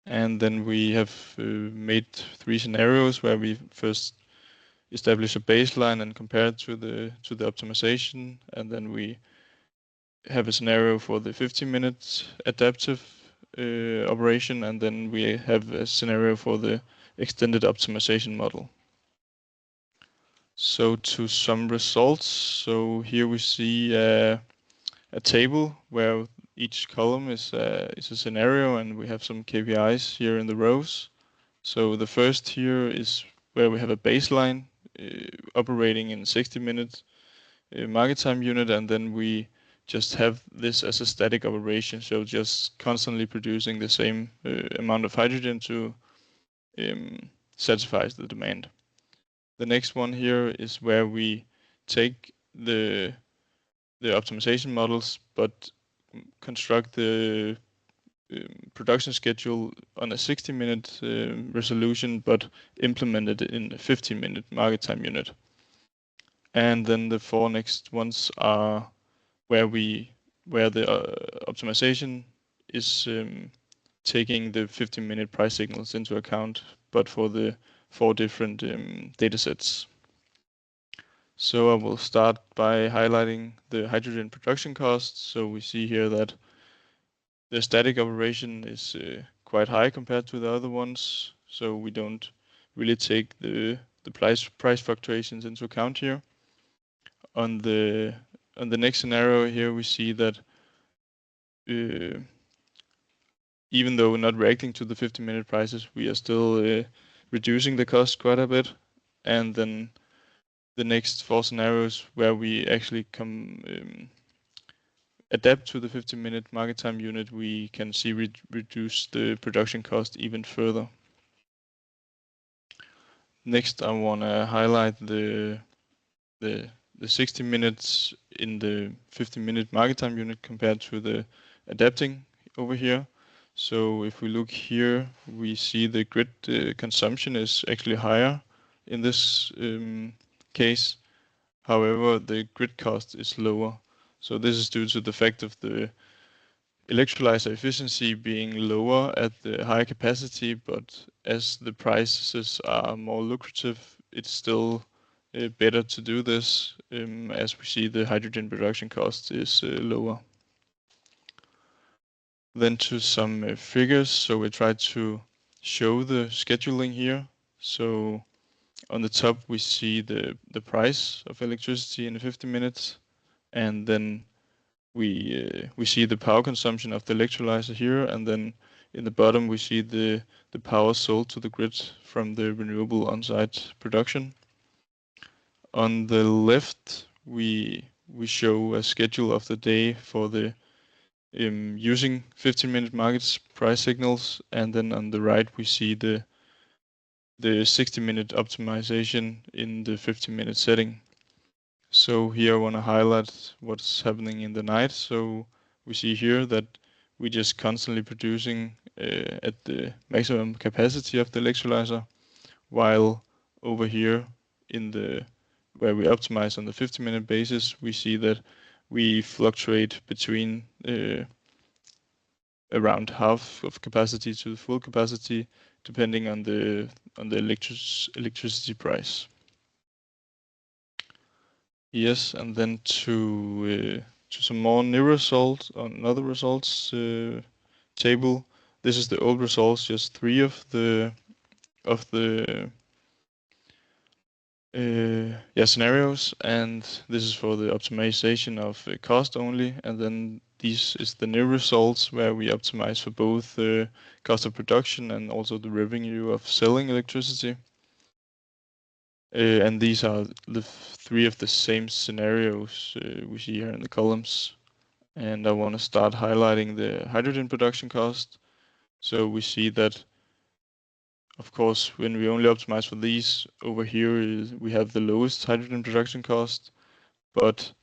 And then we have made 3 scenarios where we first establish a baseline and compare it to the optimization, and then we have a scenario for the 15-minute adaptive operation, and then we have a scenario for the extended optimization model. So to some results, so here we see a table where each column is a scenario, and we have some KPIs here in the rows. So the first here is where we have a baseline operating in 60-minute market time unit, and then we just have this as a static operation, so just constantly producing the same amount of hydrogen to satisfies the demand. The next one here is where we take the optimization models, but construct the production schedule on a 60-minute resolution, but implemented in a 15-minute market time unit. And then the 4 next ones are where the optimization is taking the 15-minute price signals into account, but for the 4 different data sets. So I will start by highlighting the hydrogen production costs. So we see here that the static operation is quite high compared to the other ones. So we don't really take the price fluctuations into account here. On the next scenario here, we see that even though we're not reacting to the 15-minute prices, we are still reducing the cost quite a bit. And then the next 4 scenarios where we actually adapt to the 15-minute market time unit, we can see reduce the production cost even further. Next, I want to highlight the 60 minutes in the 15-minute market time unit compared to the adapting over here. So if we look here, we see the grid consumption is actually higher in this case. However, the grid cost is lower. So this is due to the fact of the electrolyzer efficiency being lower at the higher capacity, but as the prices are more lucrative, it's still better to do this, as we see the hydrogen production cost is lower. Then to some figures. So we try to show the scheduling here. So on the top we see the price of electricity in 50 minutes, and then we see the power consumption of the electrolyzer here, and then in the bottom we see the power sold to the grid from the renewable on-site production. On the left we show a schedule of the day for the using 15-minute markets price signals, and then on the right we see the 60-minute optimization in the 15-minute setting. So here I want to highlight what's happening in the night. So we see here that we're just constantly producing at the maximum capacity of the electrolyzer, while over here where we optimize on the 50-minute basis, we see that we fluctuate between around half of capacity to the full capacity, depending on the electricity price. Yes, and then to some more new results on other results table. This is the old results, just 3 of the scenarios, and this is for the optimization of cost only, and then this is the new results where we optimize for both the cost of production and also the revenue of selling electricity. And these are the 3 of the same scenarios we see here in the columns. And I want to start highlighting the hydrogen production cost. So we see that, of course, when we only optimize for these, over here we have the lowest hydrogen production cost, but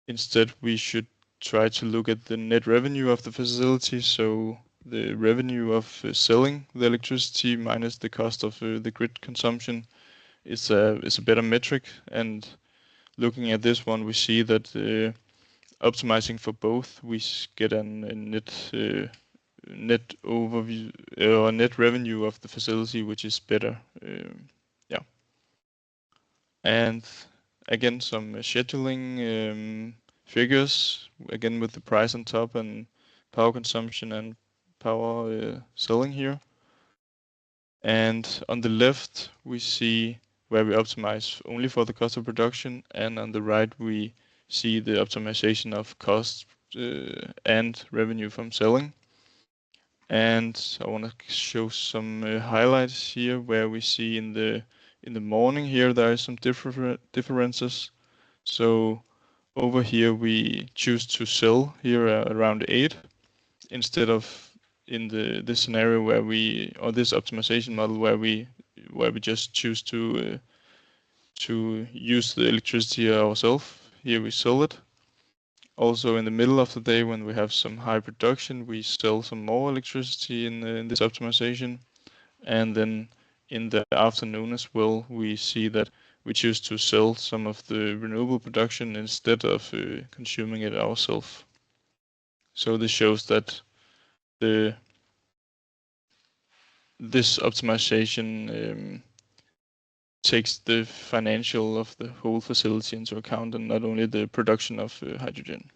instead we should try to look at the net revenue of the facility. So the revenue of selling the electricity minus the cost of the grid consumption is a better metric. And looking at this one, we see that optimizing for both, we get a net overview or net revenue of the facility, which is better. And again, some scheduling figures, again with the price on top and power consumption and power selling here. And on the left, we see where we optimize only for the cost of production, and on the right we see the optimization of cost and revenue from selling. And I want to show some highlights here where we see in the morning here there are some differences. So over here we choose to sell here around 8 instead of in this scenario where this optimization model where we where we just choose to use the electricity ourselves. Here we sell it. Also in the middle of the day when we have some high production, we sell some more electricity in this optimization. And then in the afternoon as well, we see that we choose to sell some of the renewable production instead of consuming it ourselves. So this shows that this optimization takes the financial of the whole facility into account and not only the production of hydrogen.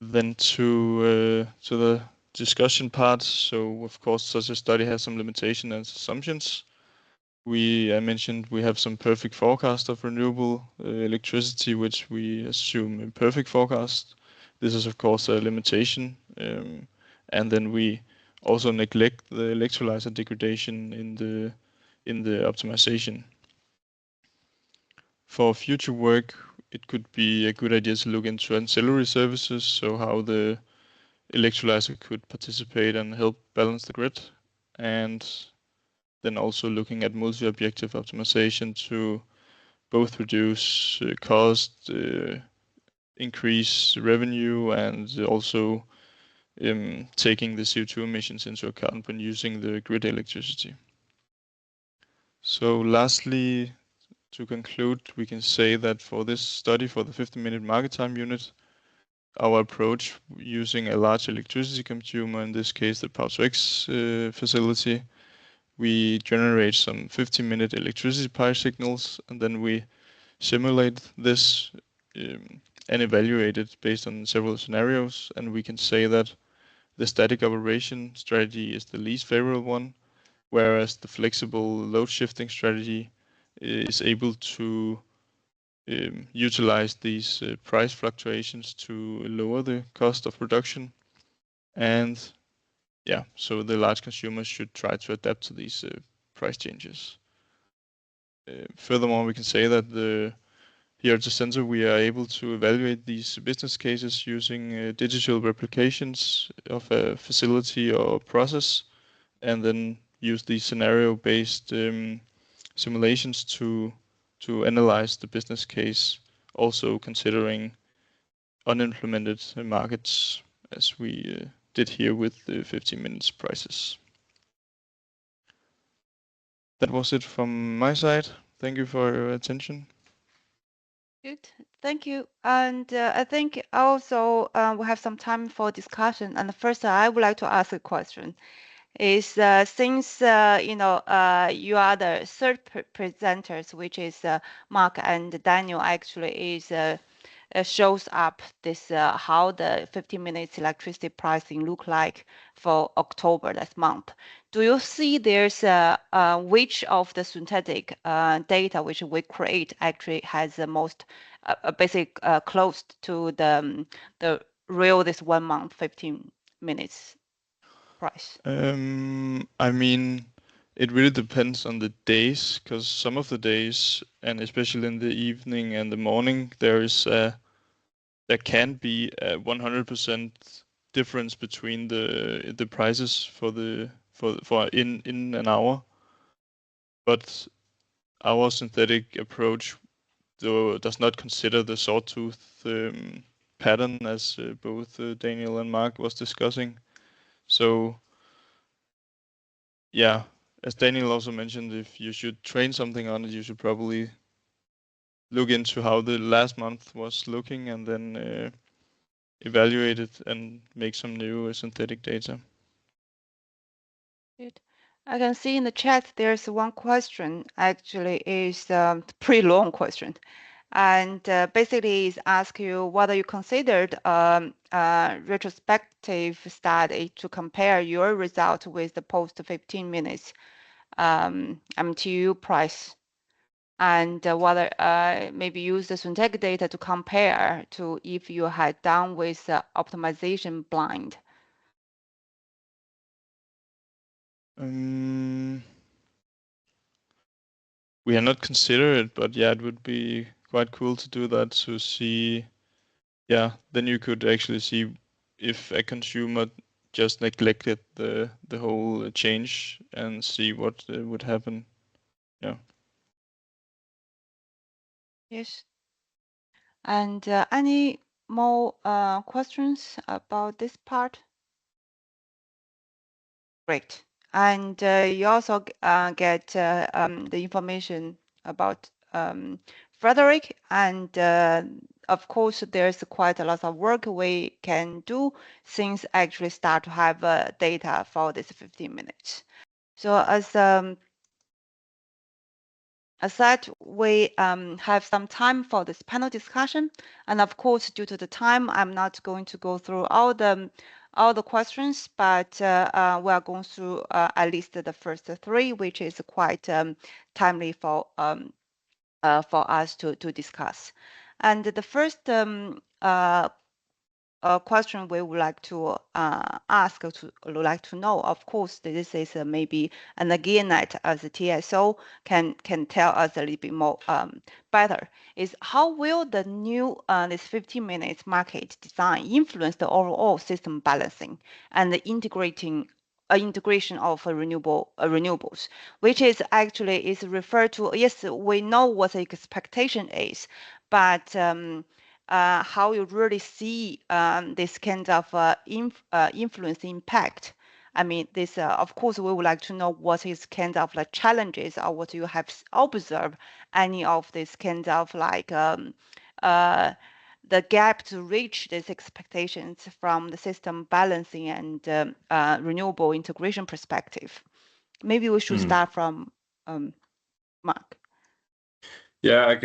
Then to the discussion part. So of course, such a study has some limitations and assumptions. I mentioned we have some perfect forecast of renewable electricity, which we assume a perfect forecast. This is of course a limitation, and then we also neglect the electrolyzer degradation in the optimization. For future work, it could be a good idea to look into ancillary services, so how the electrolyzer could participate and help balance the grid, and then also looking at multi-objective optimization to both reduce cost, increase revenue, and also taking the CO2 emissions into account when using the grid electricity. So lastly, to conclude, we can say that for this study, for the 50-minute market time unit, our approach using a large electricity consumer, in this case the Power-to-X facility, we generate some 50-minute electricity price signals, and then we simulate this and evaluate it based on several scenarios, and we can say that the static operation strategy is the least favorable one, whereas the flexible load shifting strategy is able to utilize these price fluctuations to lower the cost of production. And yeah, so the large consumers should try to adapt to these price changes. Furthermore, we can say that here at the center, we are able to evaluate these business cases using digital replications of a facility or process, and then use these scenario-based simulations to analyze the business case, also considering unimplemented markets, as we did here with the 15 minutes prices. That was it from my side. Thank you for your attention. Good, thank you. And I think also we have some time for discussion. And first, I would like to ask a question. Is since you are the third presenters, which is Mark and Daniel, actually is shows up this how the 15 minutes electricity pricing look like for October last month. Do you see there's which of the synthetic data which we create actually has the most basic close to the real this 1 month 15 minutes price? I mean, it really depends on the days, because some of the days, and especially in the evening and the morning, there can be a 100% difference between the prices for in an hour. But our synthetic approach does not consider the sawtooth pattern, as both Daniel and Mark was discussing. So yeah, as Daniel also mentioned, if you should train something on it, you should probably look into how the last month was looking, and then evaluate it and make some new synthetic data. Good. I can see in the chat there's one question, actually is a pretty long question, and basically is ask you whether you considered a retrospective study to compare your result with the post 15 minutes MTU price, and whether maybe use the synthetic data to compare to if you had done with optimization blind. We have not considered it, but yeah, it would be quite cool to do that, to see. Yeah, then you could actually see if a consumer just neglected the whole change and see what would happen. Yeah. Yes. And any more questions about this part? Great. And you also get the information about Frederick, and of course, there's quite a lot of work we can do since actually start to have data for this 15 minutes. So as said, we have some time for this panel discussion, and of course, due to the time, I'm not going to go through all the questions, but we are going through at least the first three, which is quite timely for us to discuss. And the first question we would like to ask, would like to know, of course, this is maybe an AGIANET as a TSO can tell us a little bit more better, is how will the new this 15 minutes market design influence the overall system balancing and the integration of renewables, which is actually is referred to, yes, we know what the expectation is, but how you really see this kind of influence impact. I mean, this of course we would like to know what is kind of like challenges or what you have observed any of this kind of like the gap to reach these expectations from the system balancing and renewable integration perspective. Maybe we should start from Mark. Yeah, I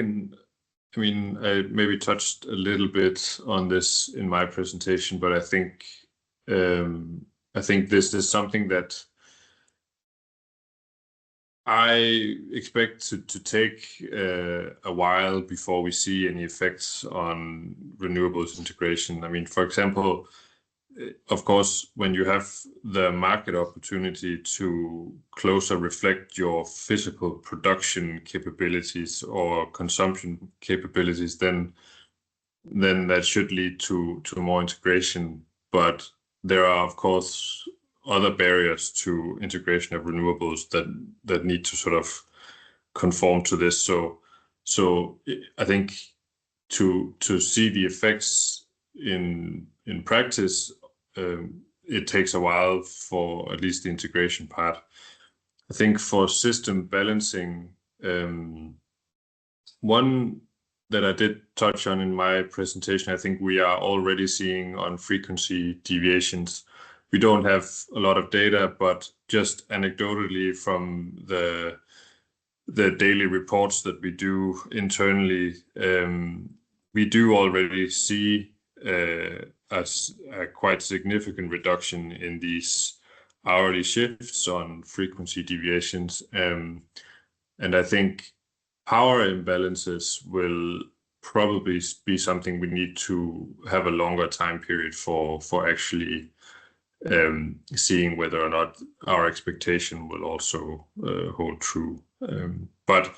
mean, I maybe touched a little bit on this in my presentation, but I think this is something that I expect to take a while before we see any effects on renewables integration. I mean, for example, of course, when you have the market opportunity to closer reflect your physical production capabilities or consumption capabilities, then that should lead to more integration. But there are, of course, other barriers to integration of renewables that need to sort of conform to this. So I think to see the effects in practice, it takes a while for at least the integration part. I think for system balancing, one that I did touch on in my presentation, I think we are already seeing on frequency deviations. We don't have a lot of data, but just anecdotally from the daily reports that we do internally, we do already see a quite significant reduction in these hourly shifts on frequency deviations. And I think power imbalances will probably be something we need to have a longer time period for actually seeing whether or not our expectation will also hold true. But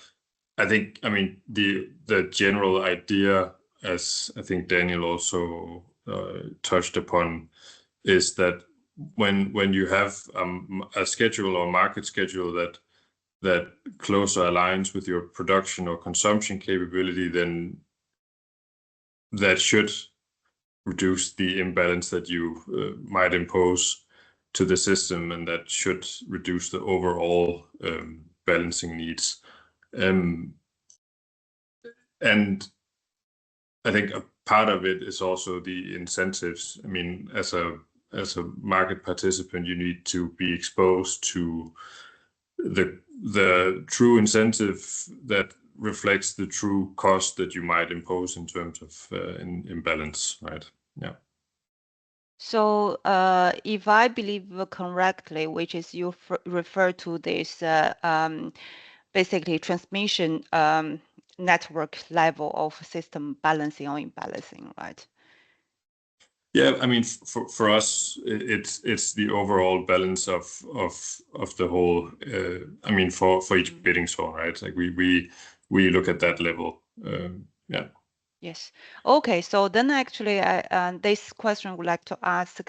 I think, I mean, the general idea, as I think Daniel also touched upon, is that when you have a schedule or market schedule that closer aligns with your production or consumption capability, then that should reduce the imbalance that you might impose to the system, and that should reduce the overall balancing needs. And I think a part of it is also the incentives. I mean, as a market participant, you need to be exposed to the true incentive that reflects the true cost that you might impose in terms of imbalance, right? Yeah. So if I believe correctly, which is you refer to this basically transmission network level of system balancing or imbalancing, right? Yeah, I mean, for us, it's the overall balance of the whole. I mean, for each bidding zone, right? Like we look at that level. Yeah. Yes. Okay. So then actually, this question I would like to ask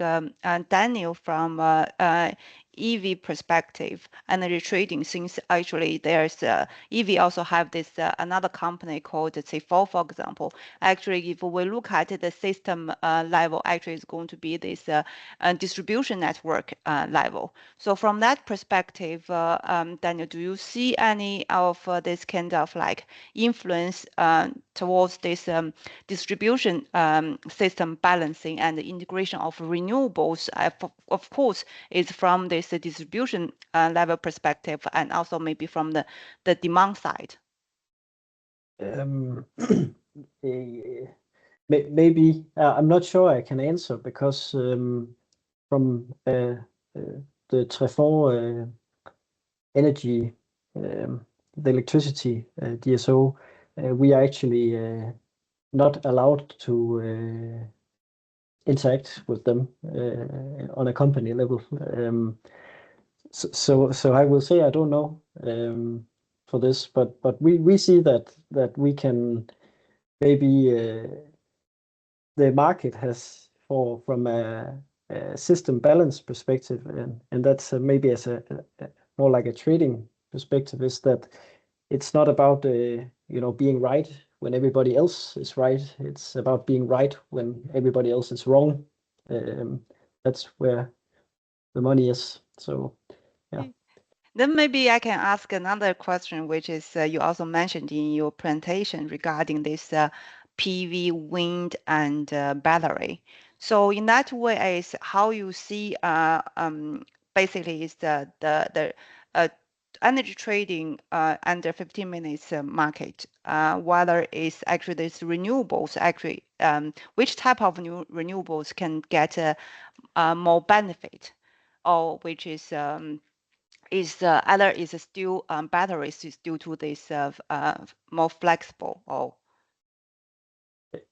Daniel from EV perspective, energy trading, since actually there's EV also have this another company called C4, for example. Actually, if we look at the system level, actually it's going to be this distribution network level. So from that perspective, Daniel, do you see any of this kind of like influence towards this distribution system balancing and the integration of renewables? Of course, is from this distribution level perspective, and also maybe from the demand side. Maybe I'm not sure I can answer, because from the Trefort energy, the electricity DSO, we are actually not allowed to interact with them on a company level. So I will say I don't know for this, but we see that we can maybe the market has from a system balance perspective, and that's maybe as a more like a trading perspective, is that it's not about being right when everybody else is right. It's about being right when everybody else is wrong. That's where the money is. So yeah. Then maybe I can ask another question, which is you also mentioned in your presentation regarding this PV, wind, and battery. So in that way, is how you see basically is the energy trading under 15 minutes market, whether it's actually this renewables, actually which type of new renewables can get more benefit, or which is either is still batteries is due to this more flexible, or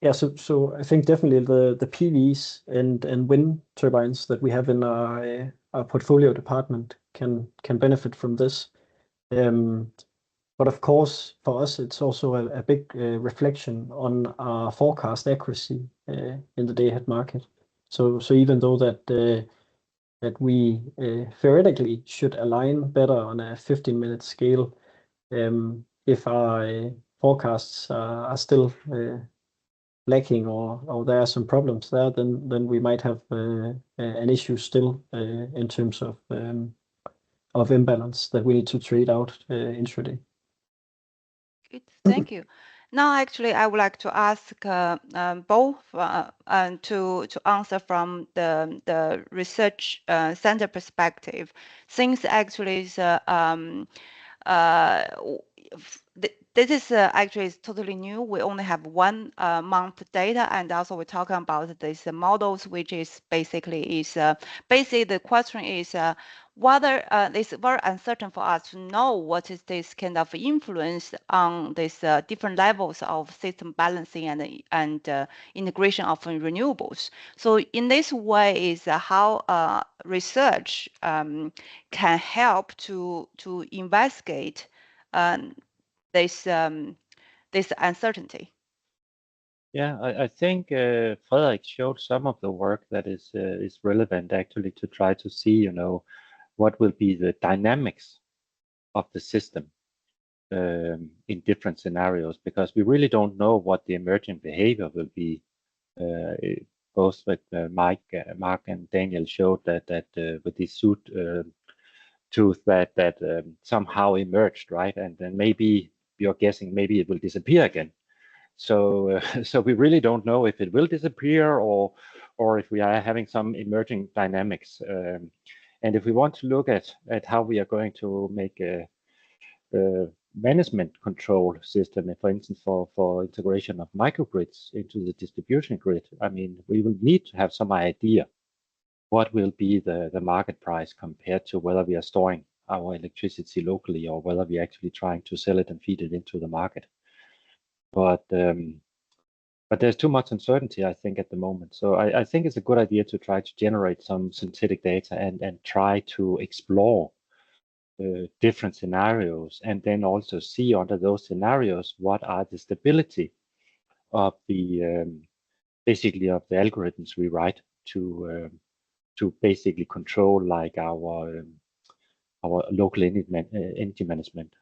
yeah. So I think definitely the PVs and wind turbines that we have in our portfolio department can benefit from this. But of course, for us, it's also a big reflection on our forecast accuracy in the day-ahead market. So even though that we theoretically should align better on a 15-minute scale, if our forecasts are still lacking, or there are some problems there, then we might have an issue still in terms of imbalance that we need to trade out intraday. good. Thank you. Now, actually, I would like to ask both to answer from the research center perspective. Since actually is this is actually is totally new. We only have 1 month data, and also we're talking about these models, which is basically the question is whether it's very uncertain for us to know what is this kind of influence on these different levels of system balancing and integration of renewables. So in this way is how research can help to investigate this uncertainty. Yeah, I think Frederik showed some of the work that is relevant actually to try to see, what will be the dynamics of the system in different scenarios, because we really don't know what the emergent behavior will be. Both with Mark and Daniel showed that with the suit tooth that somehow emerged, right? And then maybe you're guessing maybe it will disappear again. So so we really don't know if it will disappear or if we are having some emerging dynamics. And if we want to look at how we are going to make a management control system, for instance, for integration of microgrids into the distribution grid, I mean, we will need to have some idea what will be the market price compared to whether we are storing our electricity locally or whether we're actually trying to sell it and feed it into the market. But there's too much uncertainty, I think, at the moment. So I think it's a good idea to try to generate some synthetic data and try to explore different scenarios, and then also see under those scenarios what are the stability of the basically of the algorithms we write to basically control like our local energy management,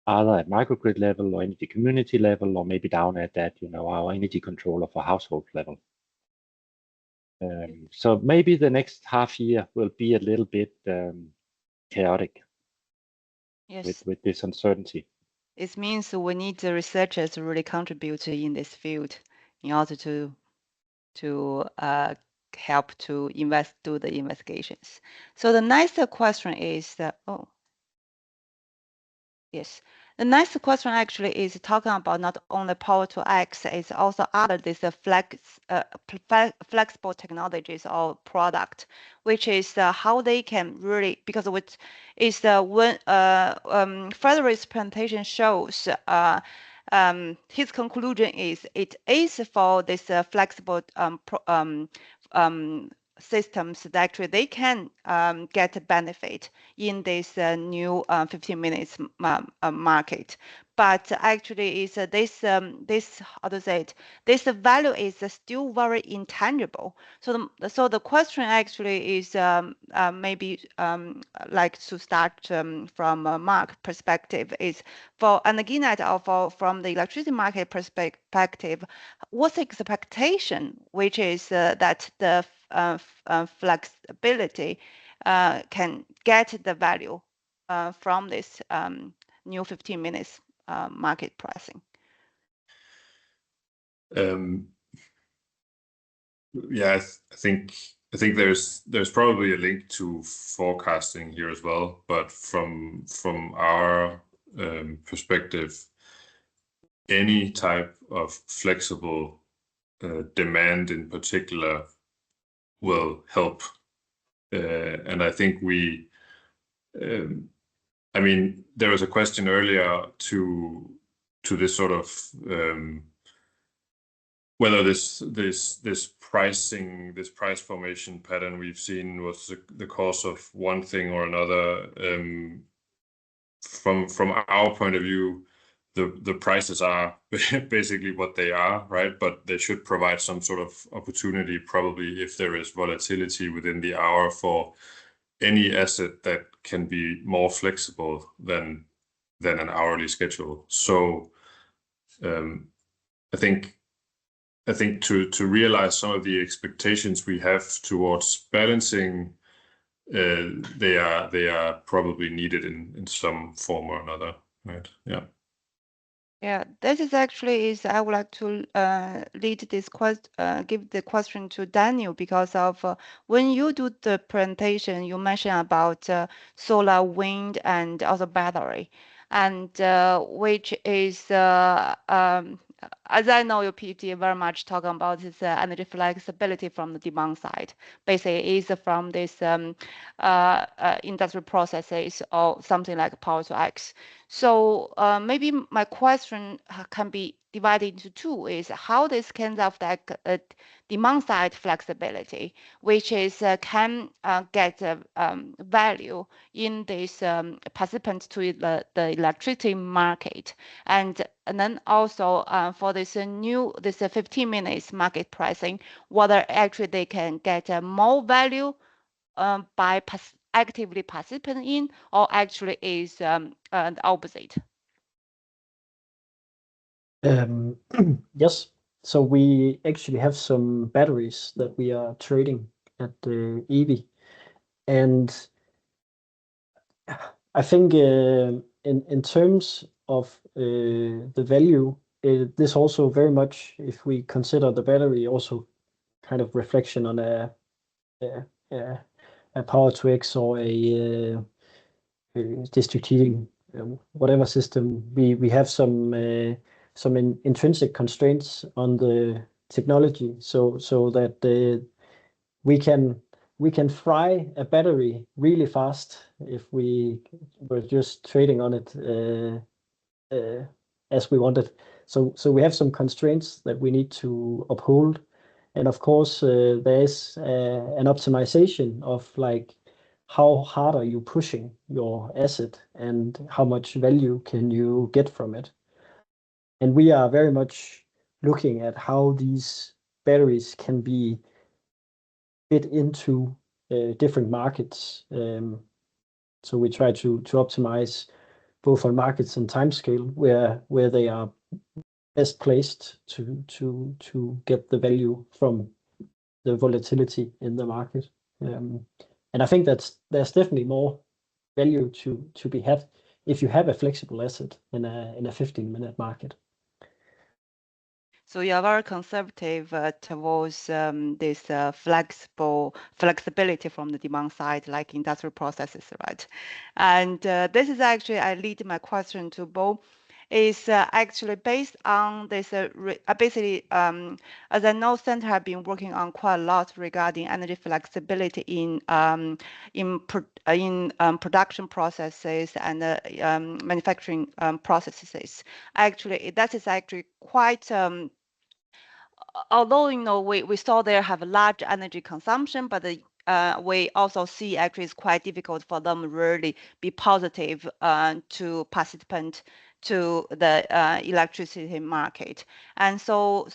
either at microgrid level or energy community level, or maybe down at that, our energy controller for household level. So maybe the next half year will be a little bit chaotic. Yes. With this uncertainty. It means we need the researchers to really contribute in this field in order to help to do the investigations. So the next question is yes. The next question actually is talking about not only Power-to-X, it's also other this flexible technologies or product, which is how they can really, because it is when Frederick's presentation shows his conclusion is it is for this flexible systems that actually they can get a benefit in this new 15 minutes market. But actually is this how to say it, this value is still very intangible. So the question actually is maybe like to start from Mark perspective is for Energinet or from the electricity market perspective, what's the expectation, which is that the flexibility can get the value from this new 15 minutes market pricing? Yeah, I think there's probably a link to forecasting here as well, but from our perspective, any type of flexible demand in particular will help, and I think I mean, there was a question earlier to this sort of whether this pricing, this price formation pattern we've seen was the cause of one thing or another. From our point of view, the prices are basically what they are, right? But they should provide some sort of opportunity, probably if there is volatility within the hour, for any asset that can be more flexible than an hourly schedule. So I think to realize some of the expectations we have towards balancing, they are probably needed in some form or another, right? Yeah. Yeah, this is actually I would like to lead this give the question to Daniel, because of when you do the presentation, you mentioned about solar, wind, and also battery, and which is as I know, your PhD very much talking about this energy flexibility from the demand side. Basically, is from this industrial processes or something like Power-to-X. So maybe my question can be divided into two: is how this kind of that demand side flexibility, which is can get value in this participants to the electricity market, and then also for this 15 minutes market pricing, whether actually they can get more value by actively participating in, or actually is the opposite? Yes. So we actually have some batteries that we are trading at the EV, and I think in terms of the value, this also very much, if we consider the battery also kind of reflection on a Power-to-X or a district heating, whatever system, we have some intrinsic constraints on the technology, so that we can fry a battery really fast if we were just trading on it as we wanted. So we have some constraints that we need to uphold, and of course there is an optimization of like how hard are you pushing your asset and how much value can you get from it. And we are very much looking at how these batteries can be fit into different markets. So we try to optimize both on markets and timescale where they are best placed to get the value from the volatility in the market. And I think there's definitely more value to be had if you have a flexible asset in a 15-minute market. So you are very conservative towards this flexibility from the demand side, like industrial processes, right? And this is actually, I lead my question to Bo, is actually based on this, basically, as I know, Center have been working on quite a lot regarding energy flexibility in production processes and manufacturing processes. Actually, that is actually quite although we saw there have a large energy consumption, but we also see actually it's quite difficult for them really be positive to participant to the electricity market. And so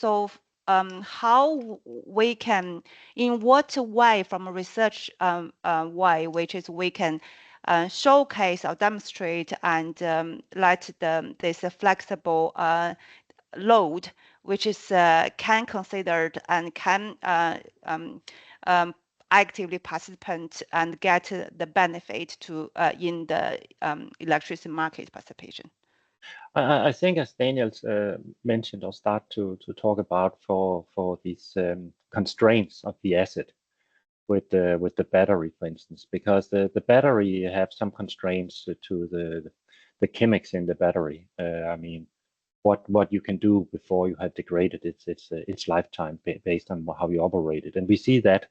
how we can, in what way from a research way, which is we can showcase or demonstrate and let this flexible load, which is can considered and can actively participate and get the benefit to in the electricity market participation. I think as Daniel mentioned or start to talk about for these constraints of the asset with the battery, for instance, because the battery have some constraints to the chemics in the battery. I mean, what you can do before you have degraded its lifetime based on how you operate it, and we see that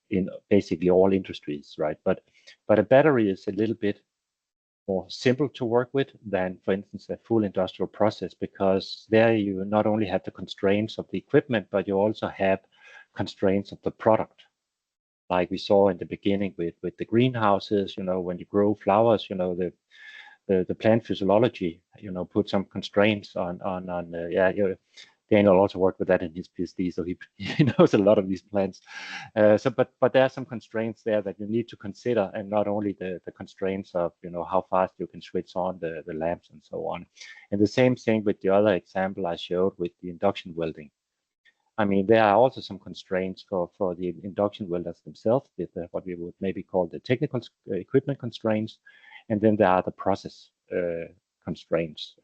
in basically all industries, right? But a battery is a little bit more simple to work with than, for instance, a full industrial process, because there you not only have the constraints of the equipment, but you also have constraints of the product. Like we saw in the beginning with the greenhouses, when you grow flowers, the plant physiology, put some constraints on Daniel also worked with that in his PhD, so he knows a lot of these plants. But there are some constraints there that you need to consider, and not only the constraints of how fast you can switch on the lamps and so on. And the same thing with the other example I showed with the induction welding. I mean, there are also some constraints for the induction welders themselves, what we would maybe call the technical equipment constraints. And then there are the process constraints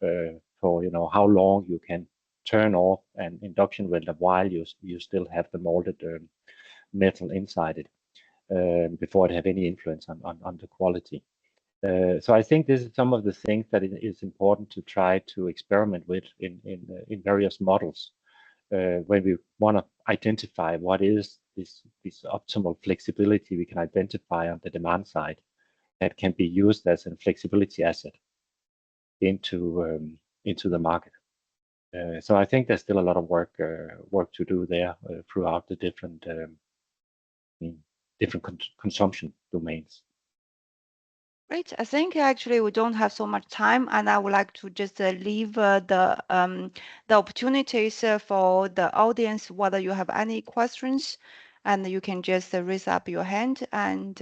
for how long you can turn off an induction welder while you still have the molded metal inside it before it have any influence on the quality. So I think this is some of the things that it is important to try to experiment with in various models when we want to identify what is this optimal flexibility we can identify on the demand side that can be used as a flexibility asset into the market. So I think there's still a lot of work to do there throughout the different consumption domains. Great. I think actually we don't have so much time, and I would like to just leave the opportunities for the audience, whether you have any questions, and you can just raise up your hand and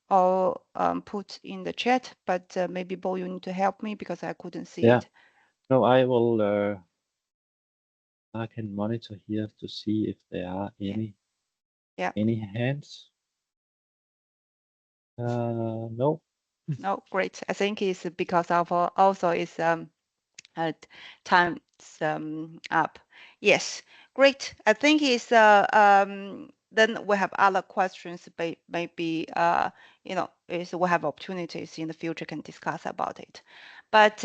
or put in the chat. But maybe Bo, you need to help me because I couldn't see it. No, I will. I can monitor here to see if there are any hands. No. No, great. I think it's because of also it's time's up. Yes, great. I think it's then we have other questions, maybe is we have opportunities in the future can discuss about it. But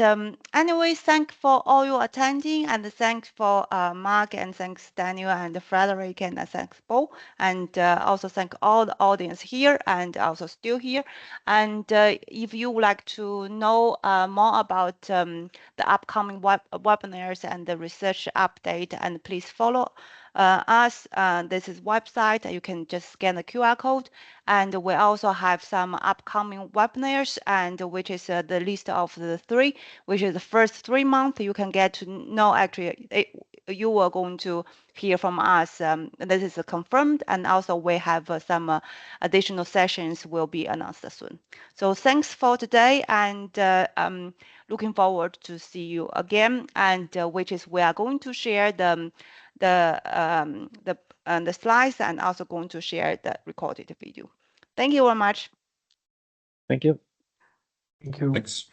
anyway, thanks for all you attending, and thanks for Mark, and thanks Daniel and Frederick, and thanks Bo, and also thank all the audience here and also still here. And if you would like to know more about the upcoming webinars and the research update, and please follow us. This is website. You can just scan the QR code, and we also have some upcoming webinars, and which is the list of the 3, which is the first 3 months. You can get to know actually you are going to hear from us. This is confirmed, and also we have some additional sessions will be announced soon. So thanks for today, and looking forward to see you again. And which is we are going to share the slides, and also going to share the recorded video. Thank you very much. Thank you. Thank you. Thanks.